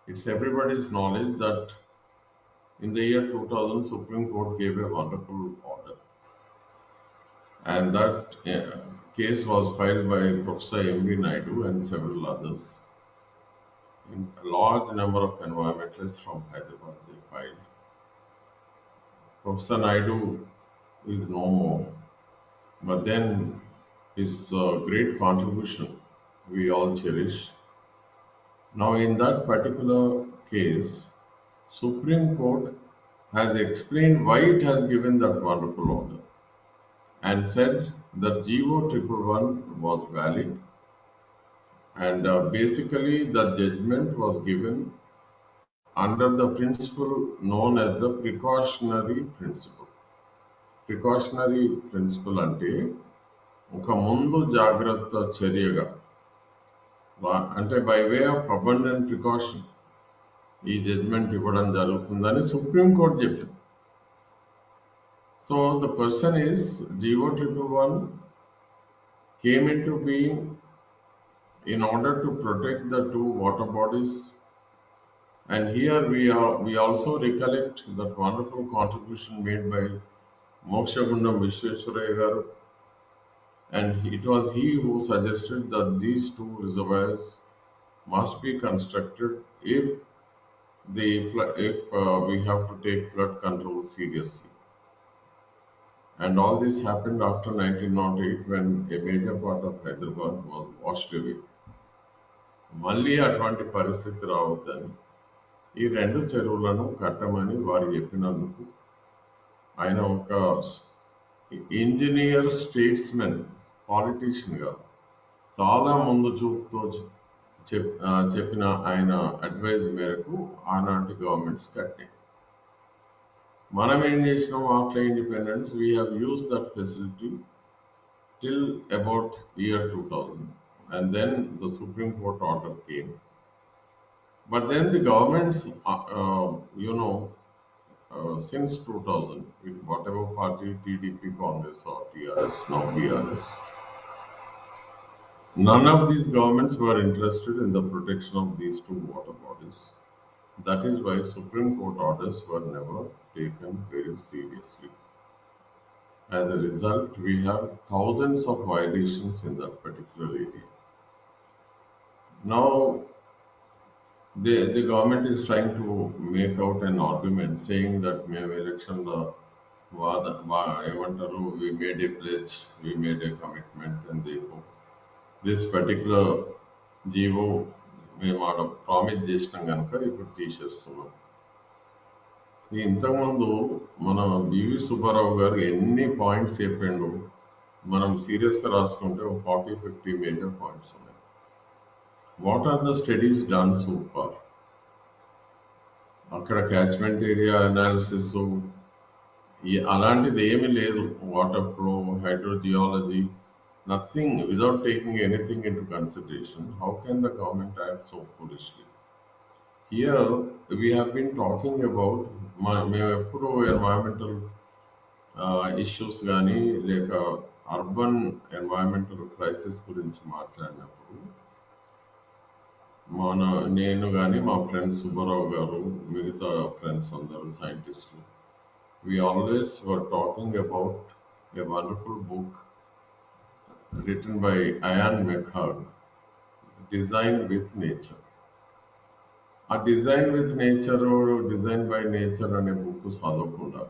It's everybody's knowledge that in the year 2000, Supreme Court gave a wonderful order, and that case was filed by Professor M.B. Naidu and several others. A large number of environmentalists from Hyderabad they filed. Professor Naidu is no more, but then his great contribution we all cherish. Now, in that particular case, Supreme Court has explained why it has given that wonderful order and said that GO 111 was valid, and basically the judgment was given under the principle known as the precautionary principle. Precautionary principle అంటే ఒక ముందు జాగ్రత్త చర్యగా అంటే by way of abundant precaution ఈ judgement ఇవ్వడం జరుగుతుందని supreme court చెప్పింది. So the question is GO 111 came into being in order to protect the two water bodies. And here we also recollect that wonderful contribution made by Mokshagundam Vishweswaraya garu, and it was he who suggested that these two reservoirs must be constructed if we have to take flood control seriously. And all this happened after 1908 when a major part of Hyderabad was washed away. మళ్ళీ అటువంటి పరిస్థితి రావద్దని ఈ రెండు చెరువులను కట్టమని వారు చెప్పినందుకు ఆయన ఒక ఇంజనీర్ స్టేట్స్మెన్ పాలిటీషియన్గా చాలా ముందు చూపుతో చెప్పిన ఆయన అడ్వైజ్ మేరకు ఆనాటి గవర్నమెంట్స్ కట్టినాయి. మనం ఏం చేసినాం after independence we have use that facility till about year 2000, and then the Supreme Court order came. But then the governments, since 2000, with whatever party, TDP, Congress or TRS, now BRS, none of these governments were interested in the protection of these two water bodies. That is why Supreme Court orders were never taken very seriously. As a result, we have thousands of violations in that particular area. Now, the government is trying to make out an argument saying that మేము ఎలక్షన్లో ఏమంటారు we made a pledge, we made a commitment, and therefore this particular GO మేము ఆడ promise చేసినాం కనుక ఇప్పుడు తీసేస్తున్నాం. ఇంతకుముందు మన బివి సుబ్బారావు గారు ఎన్ని పాయింట్స్ చెప్పిండు మనం సీరియస్గా రాసుకుంటే ఒక 40-50 మేజర్ పాయింట్స్ ఉన్నాయి. What are the studies done so far? అక్కడ క్యాచ్మెంట్ ఏరియా అనాలిసిస్ అలాంటిది ఏమీ లేదు. Water flow, hydrogeology, nothing. Without taking anything into consideration, how can the government act so foolishly? Here we have been talking about మేము ఎప్పుడు environmental issues కానీ లేక urban environmental crisis గురించి మాట్లాడినప్పుడు నేను కానీ మా ఫ్రెండ్ సుబ్బారావు గారు మిగతా ఫ్రెండ్స్ అందరూ సైంటిస్టులు we always were talking about a wonderful book written by Ian McHugh, Design with Nature. ఆ design with nature, design by nature అనే బుక్ చదవకుండా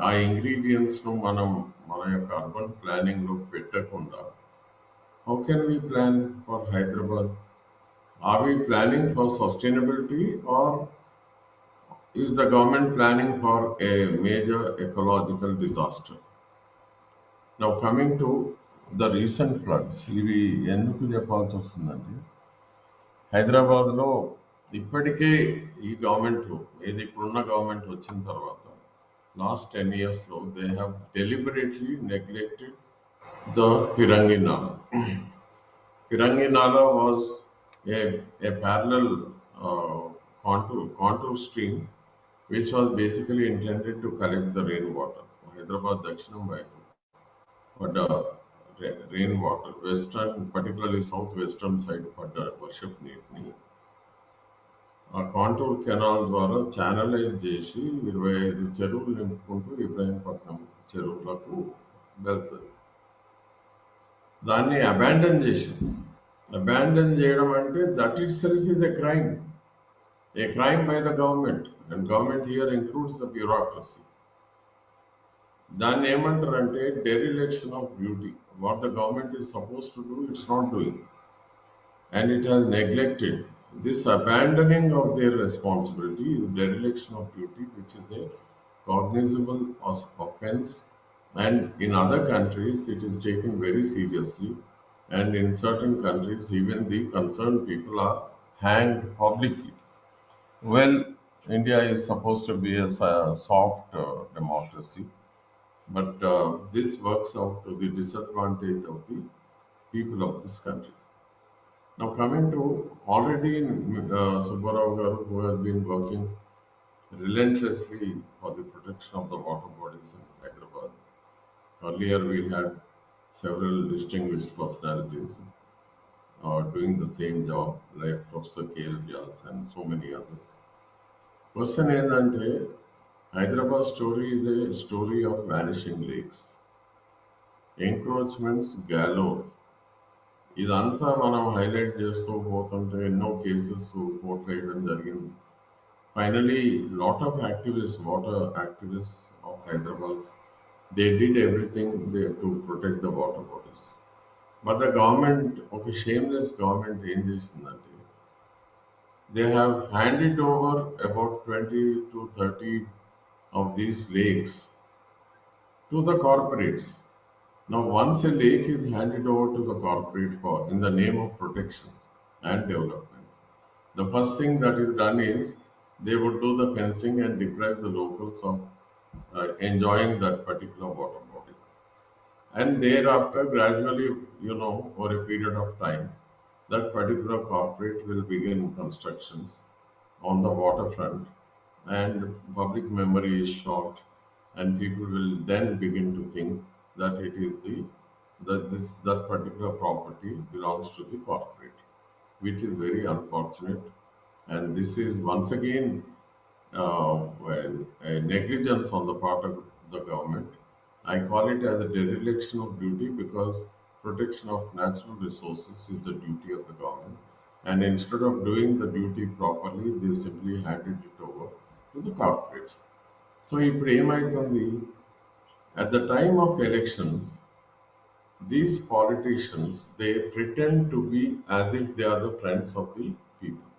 ఆ ఇంగ్రీడియంట్స్ను మన యొక్క అర్బన్ ప్లానింగ్లో పెట్టకుండా how can we plan for Hyderabad? Are we planning for sustainability or is the government planning for a major ecological disaster? Now coming to the recent floods, ఇవి ఎందుకు చెప్పాల్సి వస్తుందంటే హైదరాబాద్లో ఇప్పటికే ఈ గవర్నమెంట్ ఏది ఇప్పుడున్న గవర్నమెంట్ వచ్చిన తర్వాత లాస్ట్ 10 yearsలో they have deliberately neglected the Pirangi Nala. Pirangi Nala was a parallel contour stream which was basically intended to collect the rainwater. Hyderabad Dakshinam వైపు పడ్డ rainwater, western, particularly southwestern side పడ్డ వర్షపు నీటిని ఆ contour canal ద్వారా channelise చేసి 25 చెరువులు నింపుకుంటూ ఇబ్రాహీంపట్నం చెరువులకు వెళ్తుంది. దాన్ని అబాండన్ చేసింది. అబాండన్ చేయడం అంటే that itself is a crime by the government, and government here includes the bureaucracy. దాన్ని ఏమంటారంటే dereliction of duty. What the government is suppose to do, it's not doing, and it has neglected. This abandoning of their responsibility is dereliction of duty, which is a cognizable offense, and in other countries it is taken very seriously, and in certain countries even the concerned people are hanged publicly. Well, India is supposed to be a soft democracy, but this works out to the disadvantage of the people of this country. Now coming to already Subba Rao Garu, who has been working relentlessly for the protection of the water bodies in Hyderabad. Earlier we had several distinguished personalities doing the same job, like Professor K.L. Vyas and so many others. Question ఏంటంటే Hyderabad story is a story of vanishing lakes, encroachments galore. ఇదంతా మనం highlight చేస్తూ పోతుంటే ఎన్నో cases court వేయడం జరిగింది. Finally lot of activist water activist of Hyderabad they did everything to protect the water bodies. But the government, ఒక shameless government ఏం చేసిందంటే they have handed over about 20 to 30 of these lakes to the corporates. Now, once a lake is handed over to the corporate for in the name of protection and development, the first thing that is done is they would do the fencing and deprive the locals of enjoying that particular water body. And thereafter, gradually, over a period of time, that particular corporate will begin constructions on the waterfront, and public memory is short, and people will then begin to think that it is that particular property belongs to the corporate, which is very unfortunate. And this is once again a negligence on the part of the government. I call it as a dereliction of duty because protection of natural resources is the duty of the government. And instead of doing the duty properly, they simply handed it over to the corporates. So, ఇప్పుడు ఏమైతుంది, at the time of elections, these politicians, they pretend to be as if they are the friends of the people.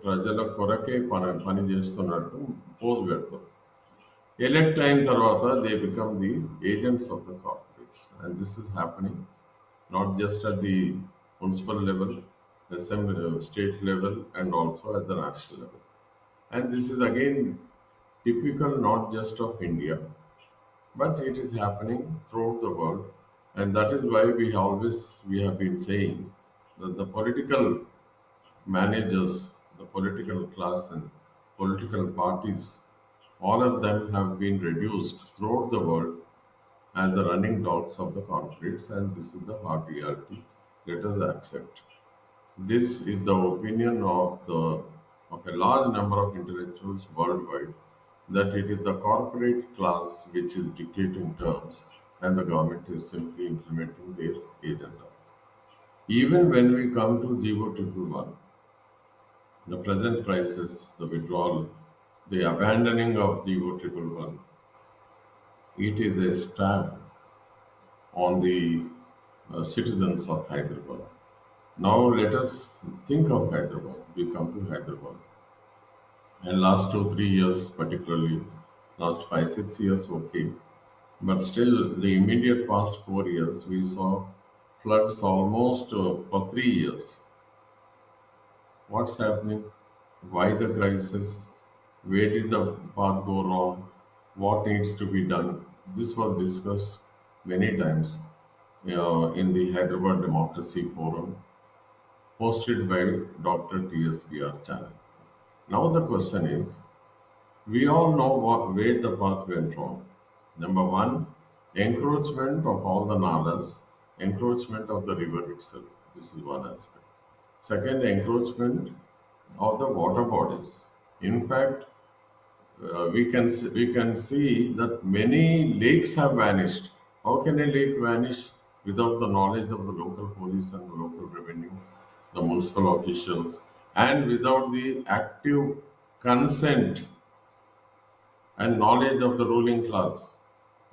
ప్రజల కొరకే పని చేస్తున్నట్టు pose పెడతారు. Elect అయిన తర్వాత they become the agents of the corporates, and this is happening not just at the municipal level, assembly, state level, and also at the national level. And this is again typical not just of India, but it is happening throughout the world. And that is why we have been saying that the political managers, the political class and political parties, all of them have been reduced throughout the world as the running dogs of the corporates, and this is the hard reality. Let us accept. This is the opinion of a large number of intellectuals worldwide, that it is the corporate class which is dictating terms and the government is simply implementing their agenda. Even when we come to JUDGEMENTS, the present crisis, the withdrawal, the abandoning of JUDGEMENTS, it is a stab on the citizens of Hyderabad. Now let us think of Hyderabad. We come to Hyderabad. And last 2-3 years, particularly last 5-6 years, okay. But still, the immediate past 4 years, we saw floods almost for 3 years. What's happening? Why the crisis? Where did the path go wrong? What needs to be done? This was discussed many times in the Hyderabad Democracy Forum, hosted by Dr. TSBR channel. Now the question is, we all know where the path went wrong. Number one, encroachment of all the nalas, encroachment of the river itself. This is one aspect. Second, encroachment of the water bodies. In fact, we can see that many lakes have vanished. How can a lake vanish without the knowledge of the local police and the local revenue, the municipal officials, and without the active consent and knowledge of the ruling class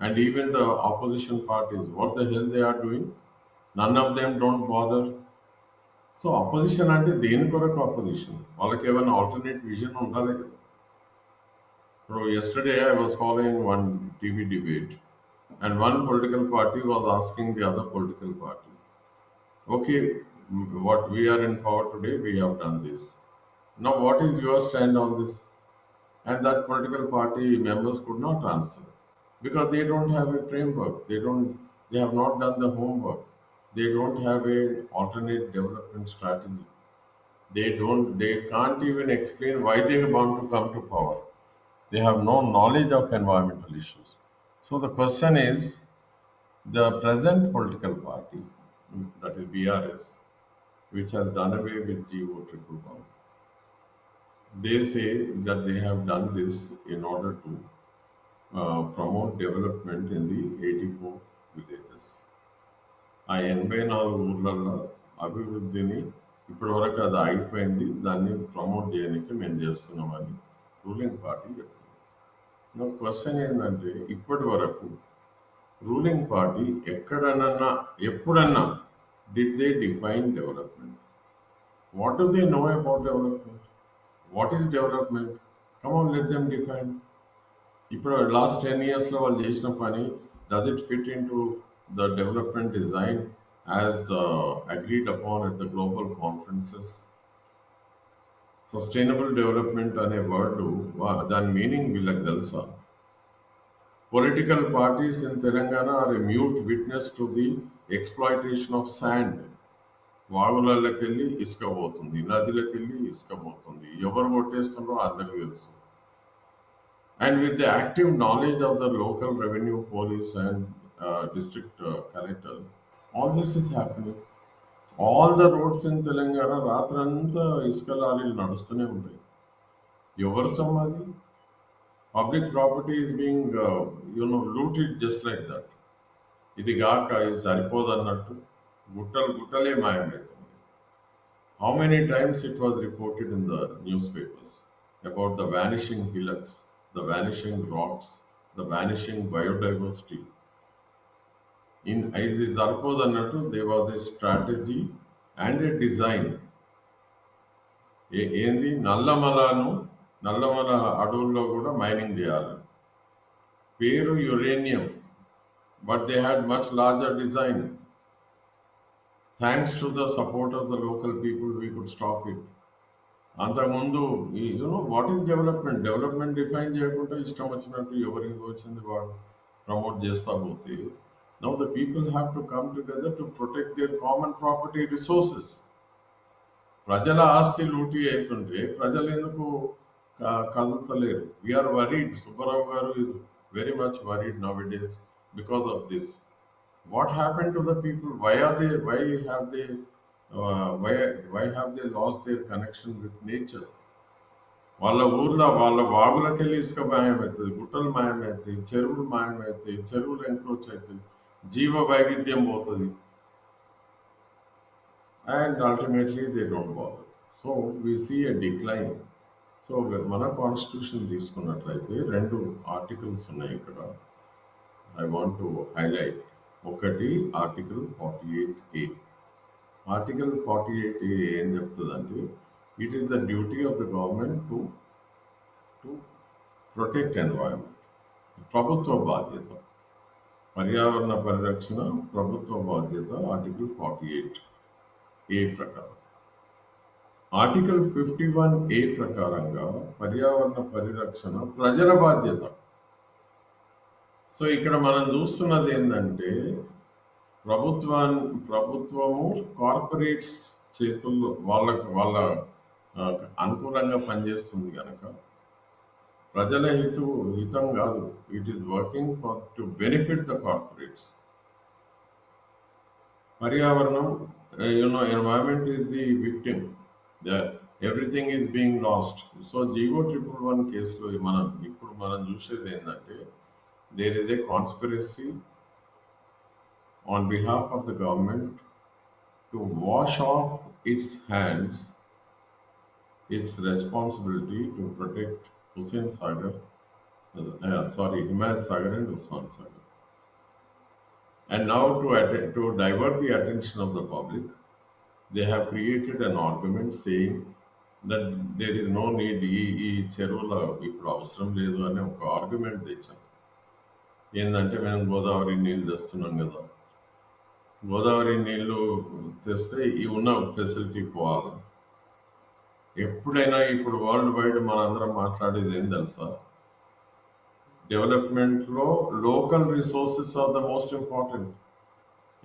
and even the opposition parties? What the hell they are doing? None of them don't bother. So opposition అంటే దేని కొరకు opposition? వాళ్ళకి ఏమైనా alternate vision ఉండాలి కదా. So yesterday I was following one TV debate and one political party was asking the other political party, okay, what we are in power today, we have done this. Now what is your stand on this? And that political party members could not answer because they don't have a framework. They have not done the homework. They don't have a alternate development strategy. They can't even explain why they want to come to power. They have no knowledge of environmental issues. So the question is, the present political party, that is BRS, which has done away with GO111, they say that they have done this in order to promote development in the 84 villages. ఆ 84 ఊర్లలో అభివృద్ధిని ఇప్పటివరకు అది అయిపోయింది, దాన్ని promote చేయడానికి మేము చేస్తున్నామని రూలింగ్ పార్టీ చెప్తుంది. నా క్వశ్చన్ ఏంటంటే, ఇప్పటి వరకు రూలింగ్ పార్టీ ఎప్పుడన్నా did they define development? What do they know about development? What is development? Come on, let them define. ఇప్పుడు లాస్ట్ 10 yearsలో వాళ్ళు చేసిన పని, does it fit in to the development design as agreed upon at the global conferences? Sustainable development అనే word దాని meaning వీళ్ళకి తెలుసా? Political parties in Telangana are a mute witness to the exploitation of sand. వాగులకి వెళ్ళి ఇసుక పోతుంది, నదిలోకి వెళ్ళి ఇసుక పోతుంది, ఎవరు కొట్టేస్తున్నారో అందరికీ తెలుసు. And with the active knowledge of the local revenue police and district collectors, all this is happening. All the roads in Telangana, రాత్రంతా ఇసుక లారీలు నడుస్తూనే ఉంటాయి. ఎవరు సమాధి? Public property is being looted just like that. ఇది గాక ఇది సరిపోదన్నట్టు గుట్టలే మాయమవుతుంది. How many times it was reported in the newspapers about the vanishing hillocks, the vanishing rocks, the vanishing biodiversity. ఇది సరిపోదన్నట్టు there was a strategy and a design. ఏంది, నల్లమల అడవుల్లో కూడా mining చేయాలి. పేరు uranium, but they had much larger design. Thanks to the support of the local people, we could stop it. అంతకుముందు what is development? Development define చేయకుండా ఇష్టం వచ్చినట్టు ఎవరికి వచ్చింది వాడు ప్రమోట్ చేస్తా పోతే, now the people have to come together to protect there common property resources. ప్రజల ఆస్తి లూటీ అవుతుంటే ప్రజలు ఎందుకు కదులుతలేరు? We are worried. సుబ్బారావు గారు is very much worried now it is because of this. What happened to the people? Why have they lost their connection with nature? వాళ్ళ ఊర్లో వాళ్ళ వాగులకి వెళ్ళి ఇసుక మాయమవుతుంది, గుట్టలు మాయమవుతాయి, చెరువులు మాయమవుతాయి, చెరువులు ఎంక్రోచ్ అవుతాయి, జీవ వైవిధ్యం పోతుంది, and ultimately they don't bother. So we see a decline. So మన కాన్స్టిట్యూషన్ తీసుకున్నట్లయితే 2 ఆర్టికల్స్ ఉన్నాయి ఇక్కడ. I want to highlight. ఒకటి ఆర్టికల్ 48A. ఆర్టికల్ 48A ఏం చెప్తుందంటే, it is the duty of the government to protect environment. ప్రభుత్వ బాధ్యత, పర్యావరణ పరిరక్షణ ప్రభుత్వ బాధ్యత ఆర్టికల్ 48A ప్రకారం. ఆర్టికల్ 51A ప్రకారంగా పర్యావరణ పరిరక్షణ ప్రజల బాధ్యత. సో ఇక్కడ మనం చూస్తున్నది ఏంటంటే, ప్రభుత్వము కార్పొరేట్స్ చేతుల్లో వాళ్ళ అనుకూలంగా పనిచేస్తుంది కనుక ప్రజల హితం కాదు. It is working to benefit the corporates. పర్యావరణం, environment is the victim. Everything is being lost. So GO 111 కేసులో ఇప్పుడు మనం చూసేది ఏంటంటే, there is a conspiracy on behalf of the government to wash off its hands its responsibility to protect Hussain Sagar, Himayat Sagar and Usman Sagar. And now to divert the attention of the public, they have created an argument saying that there is no need, ఈ చెరువుల ఇప్పుడు అవసరం లేదు అనే ఒక argument తెచ్చాం. ఏంటంటే మేము గోదావరి నీళ్ళు తెస్తున్నాం కదా, గోదావరి నీళ్ళు తెస్తే ఈ ఉన్న ఫెసిలిటీ పోవాలి. ఎప్పుడైనా ఇప్పుడు వరల్డ్ వైడ్ మనందరం మాట్లాడేది ఏం తెలుసా, డెవలప్మెంట్లో local resources are the most important.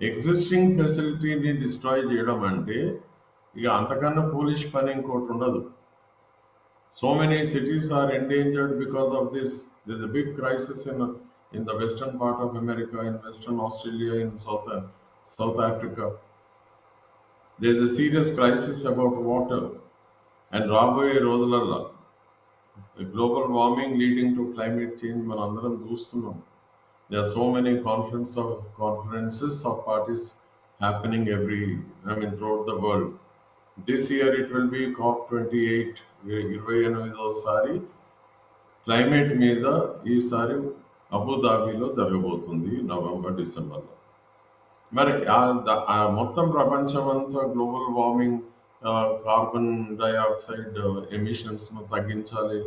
Existing ఫెసిలిటీని డిస్ట్రాయ్ చేయడం అంటే ఇక అంతకన్నా ఫూలిష్ పని ఇంకోటి ఉండదు. So many cities are endangered because of this. There's a big crisis in the western part of America, in Western Australia, in South Africa. There's a serious crisis about water. And రాబోయే రోజులలో global warming leading to climate change మనందరం చూస్తున్నాం. There are so many conferences of parties happening throughout the world. This year it will be COP28, 28సారి climate మీద ఈసారి అబుదాబిలో జరగబోతుంది November డిసెంబర్లో. మరి మొత్తం ప్రపంచం అంతా గ్లోబల్ వార్మింగ్, కార్బన్ డైఆక్సైడ్ ఎమిషన్స్ను తగ్గించాలి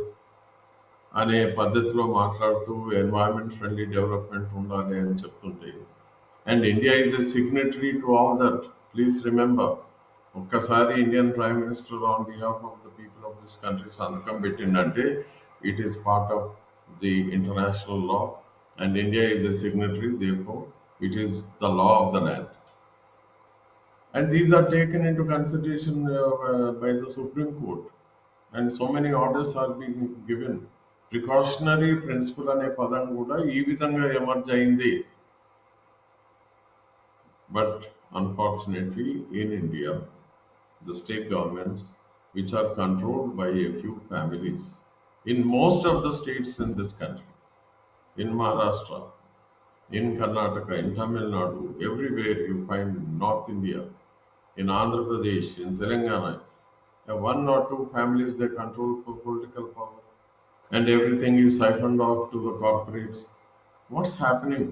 అనే పద్ధతిలో మాట్లాడుతూ ఎన్వైరన్మెంట్ ఫ్రెండ్లీ డెవలప్మెంట్ ఉండాలి అని చెప్తుంటే, and India is a signatory to all that. Please remember, ఒక్కసారి Indian prime minister on behalf of the people of this country సంతకం పెట్టిందంటే it is part of the international law, and India is a signatory, therefore it is the law of the land. And these are taken into consideration by the Supreme Court, and so many orders are being given. Precautionary principle అనే పదం కూడా ఈ విధంగా emerge అయింది. But unfortunately in India, the state governments, which are controlled by a few families, in most of the states in this country, in Maharashtra, in Karnataka, in Tamil Nadu, everywhere you find North India, in Andhra Pradesh, in Telangana, one or two families, they control political power, and everything is siphoned off to the corporates. What's happening?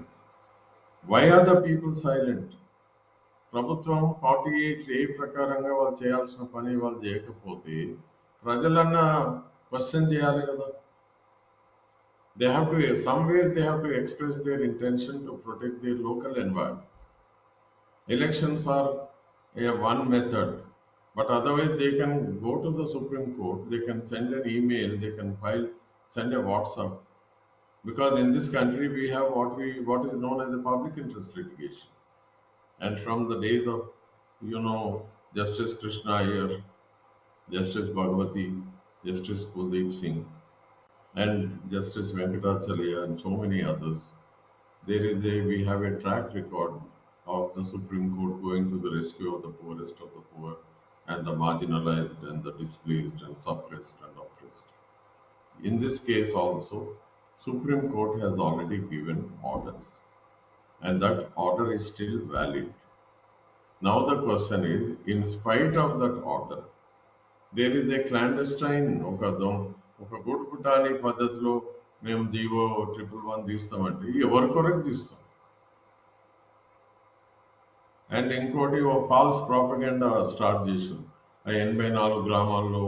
Why are the people silent? ప్రభుత్వం 48A ప్రకారంగా వాళ్ళు చేయాల్సిన పని వాళ్ళు చేయకపోతే ప్రజలన్నా question చేయాలి కదా. They have to, somewhere they have to express their intention to protect their local environment. Elections are one method, but otherwise they can go to the Supreme Court, they can send an email, they can send a WhatsApp, because in this country we have what is known as a public interest litigation. And from the days of Justice Krishna Iyer, Justice Bhagwati, Justice Kuldeep Singh, and Justice Venkatachalaya and so many others, we have a track record of the Supreme Court going to the rescue of the poorest of the poor and the marginalized and the displaced and suppressed and oppressed. In this case also, Supreme Court has already given orders, and that order is still valid. Now the question is, in spite of that order, there is a clandestine, ఒక గుడ్పుటాని పద్ధతిలో మేము GO 111 తీస్తామంటే ఎవరి కొరకు తీస్తాం? And ఇంకోటి falls propaganda start చేసాం. 84 గ్రామాల్లో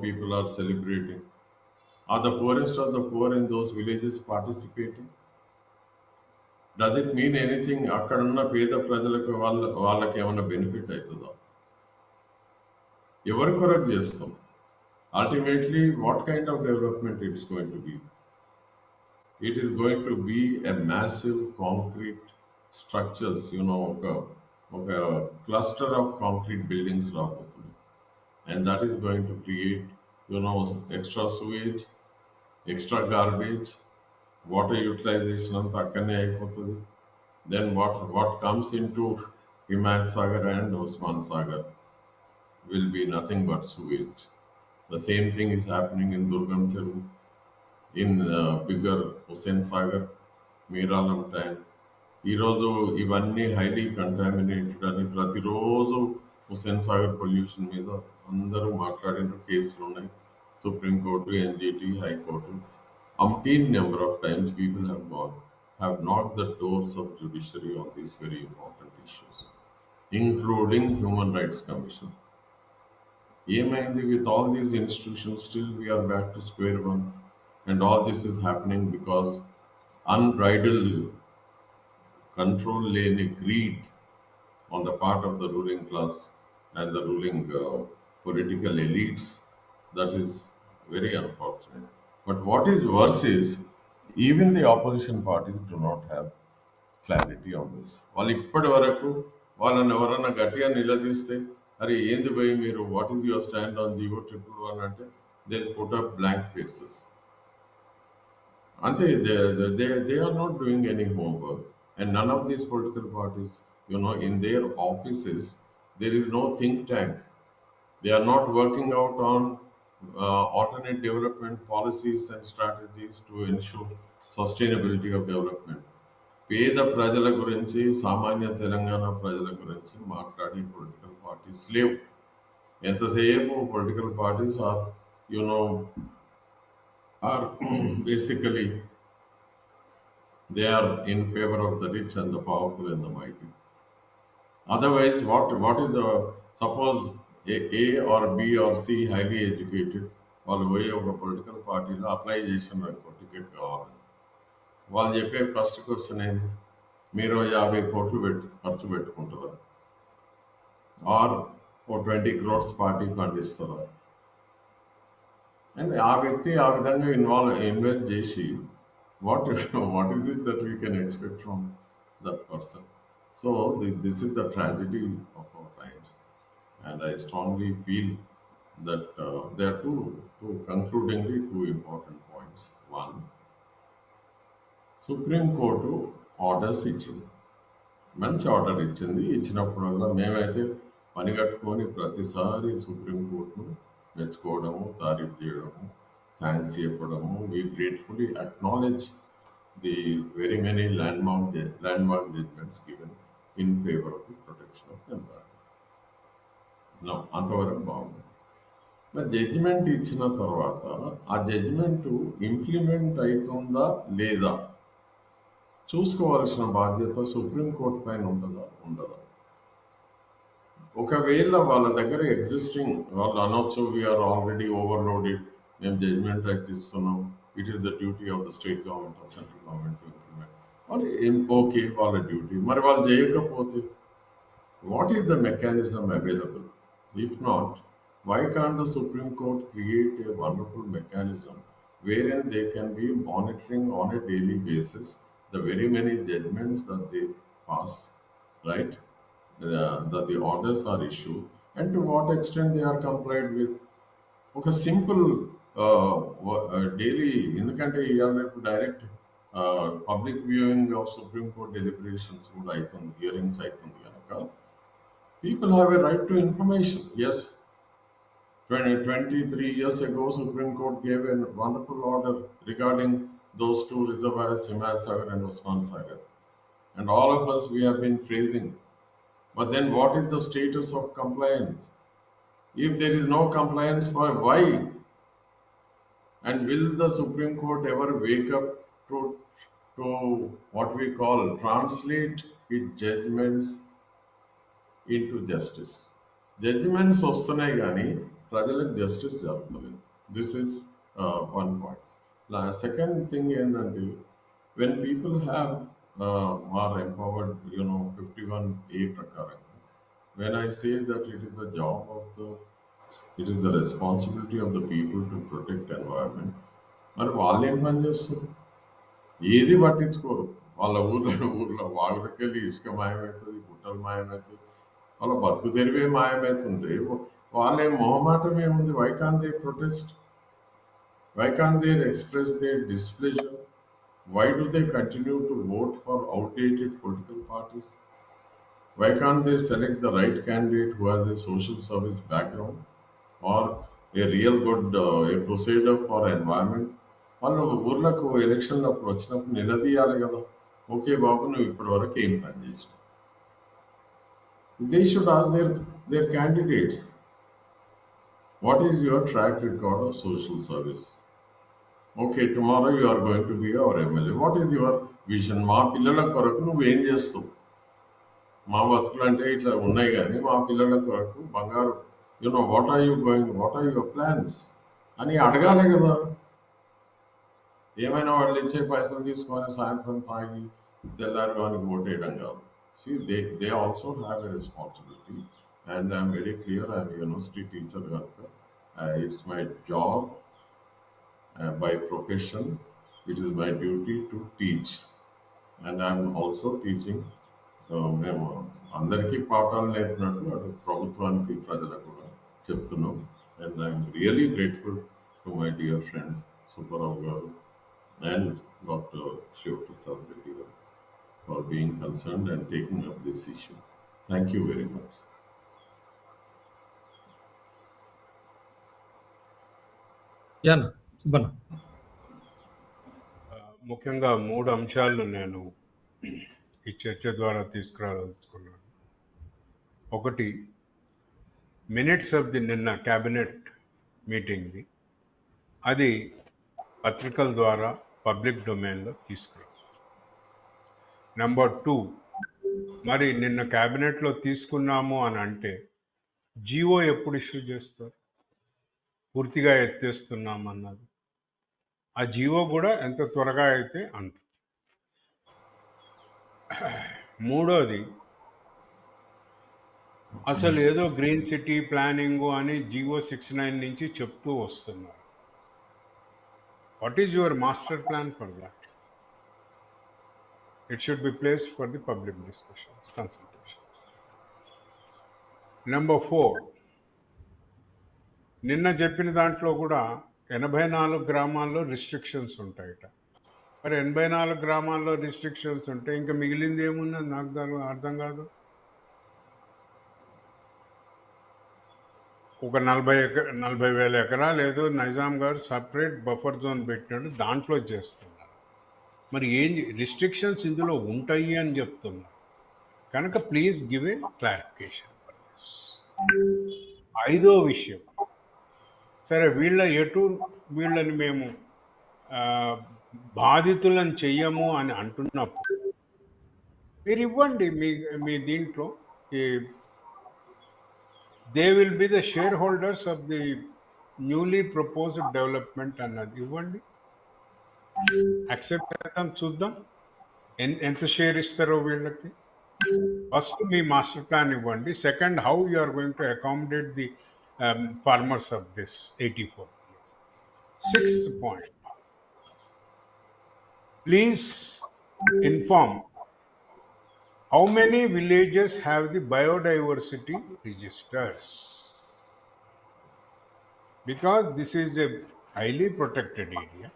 people are celebrating. Are the poorest of the poor in those villages participating? Does it mean anything? అక్కడున్న పేద ప్రజలకు వాళ్ళకి ఏమైనా బెనిఫిట్ అవుతుందా? ఎవరి కొరకు చేస్తాం? Ultimately, what kind of development it's going to be? It is going to be a massive concrete structures, a cluster of concrete buildings రాబోతుంది, and that is going to create extra sewage, extra garbage, water utilization అంతా అక్కడనే అయిపోతుంది. Then what comes into Himayat Sagar and Osman Sagar will be nothing but sewage. The same thing is happening in Durgam Cheru, in bigger Hussain Sagar, Miralam tank. ఈరోజు ఇవన్నీ highly contaminated అని ప్రతిరోజు Hussain Sagar pollution మీద అందరూ మాట్లాడిన కేసులు ఉన్నాయి. Supreme court, NGT, high court, umpteen number of times people have knocked the doors of judiciary on these very important issues, including Human Rights Commission. ఏమైంది with all these institutions? Still we are back to square one, and all this is happening because unbridled control లేని greed on the part of the ruling class and the ruling political elites. That is very unfortunate. But what is worse is even the opposition parties do not have clarity on this. వాళ్ళు ఇప్పటి వరకు వాళ్ళని ఎవరన్నా గట్టిగా నిలదీస్తే అరే ఏంది భయ్ మీరు what is your stand on GO 111 అంటే they put up blank faces. అంతే, they are not doing any homework. And none of these political parties, in their offices, there is no think tank. They are not working out on alternate development policies and strategies to ensure sustainability of development. పేద ప్రజల గురించి, సామాన్య తెలంగాణ ప్రజల గురించి మాట్లాడే political parties లేవు. ఎంతసేపు political parties are basically they are in favor of the rich and the powerful and the mighty. Otherwise, what is the, suppose A or B or C highly educated వాళ్ళు పోయి ఒక political పార్టీలో apply చేసిన ticket కావాలని వాళ్ళు చెప్పే first question ఏంటి? మీరు 50 కోట్లు ఖర్చు పెట్టుకుంటారా ఆర్ ఓ 20 crores పార్టీ ఫండ్ ఇస్తారా? అండ్ ఆ వ్యక్తి ఆ విధంగా ఇన్వెస్ట్ చేసి what is it that we can expect from that person? So this is the tragedy of our times, and I strongly feel that there are concludingly two important points. One, Supreme Court orders ఇచ్చింది, మంచి order ఇచ్చింది. ఇచ్చినప్పుడల్లా మేమైతే పని కట్టుకొని ప్రతిసారి సుప్రీంకోర్టును మెచ్చుకోవడము, tariff చేయడము, thanks చెప్పడము. We gratefully acknowledge the very many landmark judgments given in favor of the protection of the environment. Now, అంతవరకు బాగుంది. మరి జడ్జిమెంట్ ఇచ్చిన తర్వాత ఆ జడ్జిమెంట్ ఇంప్లిమెంట్ అవుతుందా లేదా చూసుకోవాల్సిన బాధ్యత సుప్రీంకోర్టు పైన ఉండదా? ఒకవేళ వాళ్ళ దగ్గర ఎగ్జిస్టింగ్ వాళ్ళు అనొచ్చు, వీఆర్ ఆల్రెడీ ఓవర్లోడెడ్, మేము జడ్జిమెంట్ రైట్ ఇస్తున్నాం, it is the duty of the state government of central government to implement. మరి ఓకే, వాళ్ళ డ్యూటీ. మరి వాళ్ళు చేయకపోతే what is the mechanism available? If not, why can't the Supreme Court create a wonderful mechanism wherein they can be monitoring on a daily basis the very many judgments that they pass, right? That the orders are issued, and to what extent they are complied with. ఒక simple daily, ఎందుకంటే ఇవాళ direct public viewing of supreme court deliberations కూడా అవుతుంది, hearings అవుతుంది కనుక people have a right to information. Yes, 23 years ago, Supreme Court gave a wonderful order regarding those two reservoirs, Himayat Sagar and Osman Sagar. And all of us, we have been praising. But then what is the status of compliance? If there is no compliance, why? And will the Supreme Court ever wake up to what we call translate its judgments into justice? Judgments వస్తున్నాయి కానీ ప్రజలకు justice జరుగుతలేదు. This is one point. Second thing ఏంటంటే, when people have are empowered 51A ప్రకారంగా, when I say that it is the job of it is the responsibility of the people to protect environment, మరి వాళ్ళు ఏం పని చేస్తారు? ఏది పట్టించుకోరు. వాళ్ళ ఊర్లో వాగులకెళ్ళి ఇసుక మాయమవుతుంది, గుట్టలు మాయమవుతుంది, వాళ్ళ బతుకు తెరివే మాయమవుతుంటే వాళ్ళేం మొహమాటం ఏముంది? Why can't they protest? Why can't they express their displeasure? Why do they continue to vote for outdated political parties? Why can't they select the right candidate who has a social service background or a real good a crusader for environment? వాళ్ళు ఊర్లకు ఎలక్షన్లు అప్పుడు వచ్చినప్పుడు నిలదీయాలి కదా. Okay బాబు, నువ్వు ఇప్పటి వరకు ఏం పని చేసినావు? They should ask their candidates, what is your track record of social service? Okay, tomorrow you are going to be our MLA. What is your vision? మా పిల్లల కొరకు నువ్వు ఏం చేస్తావు? మా బతుకులు అంటే ఇట్లా ఉన్నాయి కానీ మా పిల్లల కొరకు బంగారు వాట్ ఆర్ యువర్ ప్లాన్స్ అని అడగాలి కదా. ఏమైనా వాళ్ళు ఇచ్చే పైసలు తీసుకొని సాయంత్రం తాగి తెల్లారి వానికి ఓటేయడం కాదు. They also have a responsibility. And I'm very clear, I'm university teacher కనుక it's my job by profession. It is my duty to teach, and I am also teaching. మేము అందరికీ పాఠాలు నేర్పినట్టు అటు ప్రభుత్వానికి ప్రజలకు కూడా చెప్తున్నాం. And I'm really grateful to my dear friends Subbarao గారు and Dr. Shivaprasad Reddy garu for being concerned and taking up this issue. Thank you very much. Yana Subbanna. ముఖ్యంగా 3 అంశాలు నేను ఈ చర్చ ద్వారా తీసుకురాదలుచుకున్నాను. ఒకటి, మినిట్స్ ఆఫ్ ది నిన్న క్యాబినెట్ మీటింగ్ది, అది పత్రికల ద్వారా పబ్లిక్ డొమైన్లో తీసుకురా. నెంబర్ 2, మరి నిన్న క్యాబినెట్లో తీసుకున్నాము అని అంటే జీవో ఎప్పుడు ఇష్యూ చేస్తారు? పూర్తిగా ఎత్తేస్తున్నామన్నది ఆ జీవో కూడా ఎంత త్వరగా అయితే అంత. మూడోది, అసలు ఏదో గ్రీన్ సిటీ ప్లానింగ్ అని జీవో 69 నుంచి చెప్తూ వస్తున్నారు. What is your master plan for that? It should be placed for the public discussions, consultations. Number 4, నిన్న చెప్పిన దాంట్లో కూడా 84 గ్రామాల్లో రిస్ట్రిక్షన్స్ ఉంటాయట. మరి 84 గ్రామాల్లో రిస్ట్రిక్షన్స్ ఉంటే ఇంకా మిగిలింది ఏమున్నది? నాకు అర్థం కాదు. ఒక 40,000 ఎకరాలు ఏదో నైజాం గారు సపరేట్ బఫర్ జోన్ పెట్టినట్టు దాంట్లో చేస్తున్నారు. మరి ఏం రిస్ట్రిక్షన్స్ ఇందులో ఉంటాయి అని చెప్తున్నారు కనుక ప్లీజ్ గివ్ ఏ క్లారిఫికేషన్. 5వ విషయం, సరే వీళ్ళని మేము బాధితులను చెయ్యము అని అంటున్నప్పుడు మీరు ఇవ్వండి మీ దీంట్లో they will be the shareholders of the newly proposed development అన్నది ఇవ్వండి. యాక్సెప్ట్ చేద్దాం, చూద్దాం ఎంత షేర్ ఇస్తారో వీళ్ళకి. ఫస్ట్ మీ మాస్టర్ ప్లాన్ ఇవ్వండి. Second, how you are going to accommodate the farmers of this 84 years. 6th point, please inform how many villages have the biodiversity registers, because this is a highly protected area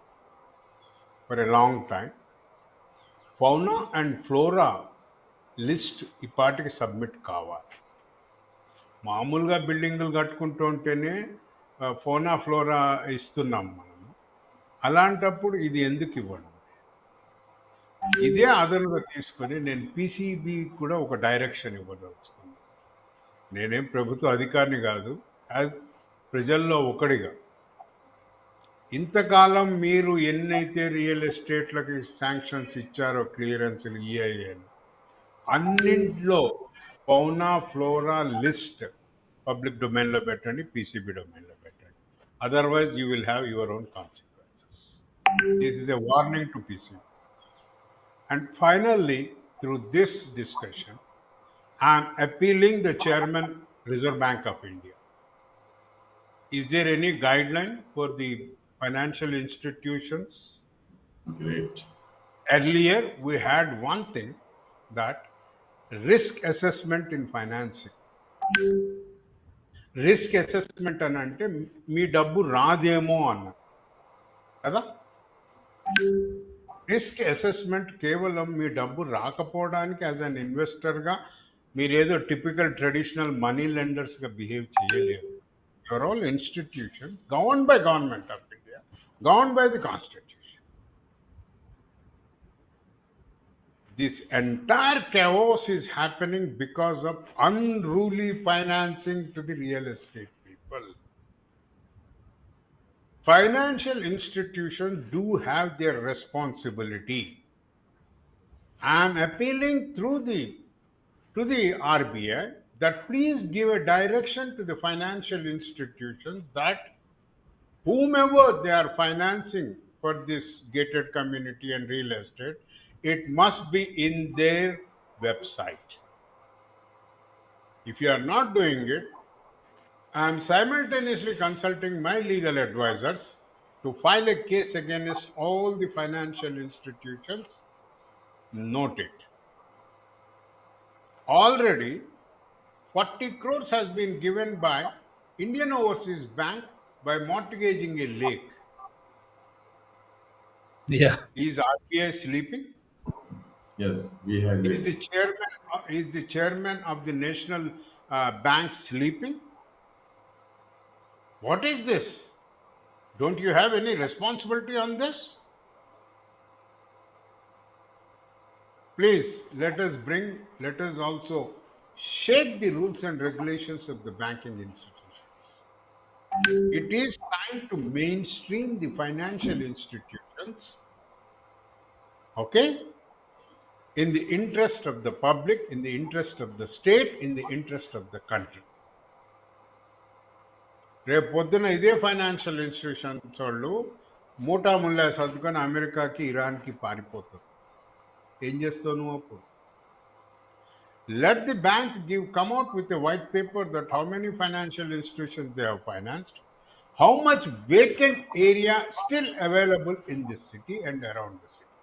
for a long time. Fauna and flora list ఇప్పటికి submit కావాలి. మామూలుగా బిల్డింగులు కట్టుకుంటూ ఉంటేనే ఫోనా flora ఇస్తున్నాం మనము. అలాంటప్పుడు ఇది ఎందుకు ఇవ్వడం? ఇదే ఆదరణగా తీసుకొని నేను పీసీబీ కూడా ఒక డైరెక్షన్ ఇవ్వదలుచుకున్నాను. నేనేం ప్రభుత్వ అధికారిని కాదు, యాజ్ ప్రజల్లో ఒకడిగా. ఇంతకాలం మీరు ఎన్నైతే రియల్ ఎస్టేట్లకి శాంక్షన్స్ ఇచ్చారో, క్లియరెన్స్లు, ఈఐఏలు, అన్నింటిలో ఫౌనా ఫ్లోరా లిస్ట్ పబ్లిక్ డొమైన్లో పెట్టండి, పీసీబీ డొమైన్లో పెట్టండి. Otherwise you will have your own consequences. This is a warning to PCB. And finally, through this discussion, I am appealing the Chairman, Reserve Bank of India. Is there any guideline for the financial institutions? Great. Earlier, we had one thing, that risk assessment in financing. Risk assessment అని అంటే మీ డబ్బు రాదేమో అన్న. కదా. Risk assessment కేవలం మీ డబ్బు రాకపోవడానికి as an ఇన్వెస్టర్గా మీరేదో టిపికల్ ట్రెడిషనల్ మనీ లెండర్స్గా బిహేవ్ చేయలేరు. Your all institution govern by government of India, govern by the constitution. This entire chaos is happening because of unruly financing to the real estate people. Financial institutions do have their responsibility. I am appealing to the RBI that please give a direction to the financial institutions that whomever they are financing for this gated community and real estate, it must be in their website. If you are not doing it, I am simultaneously consulting my legal advisors to file a case against all the financial institutions. Note it. Already 40 crores has been given by Indian Overseas Bank by mortgaging a lake. Yeah. Is RBI sleeping? Yes, we agree. Is the chairman of the National Bank sleeping? What is this? Don't you have any responsibility on this? Please let us also shake the rules and regulations of the banking institutions. It is time to mainstream the financial institutions, okay, in the interest of the public, in the interest of the state, in the interest of the country. రేపు పొద్దున ఇదే financial institutions వాళ్ళు మూటా ముల్లా సర్దుకొని అమెరికాకి ఇరాన్కి పారిపోతారు. ఏం చేస్తావు నువ్వు అప్పుడు? Let the bank come out with a white paper that how many financial institutions they have financed, how much vacant area still available in this city and around the city.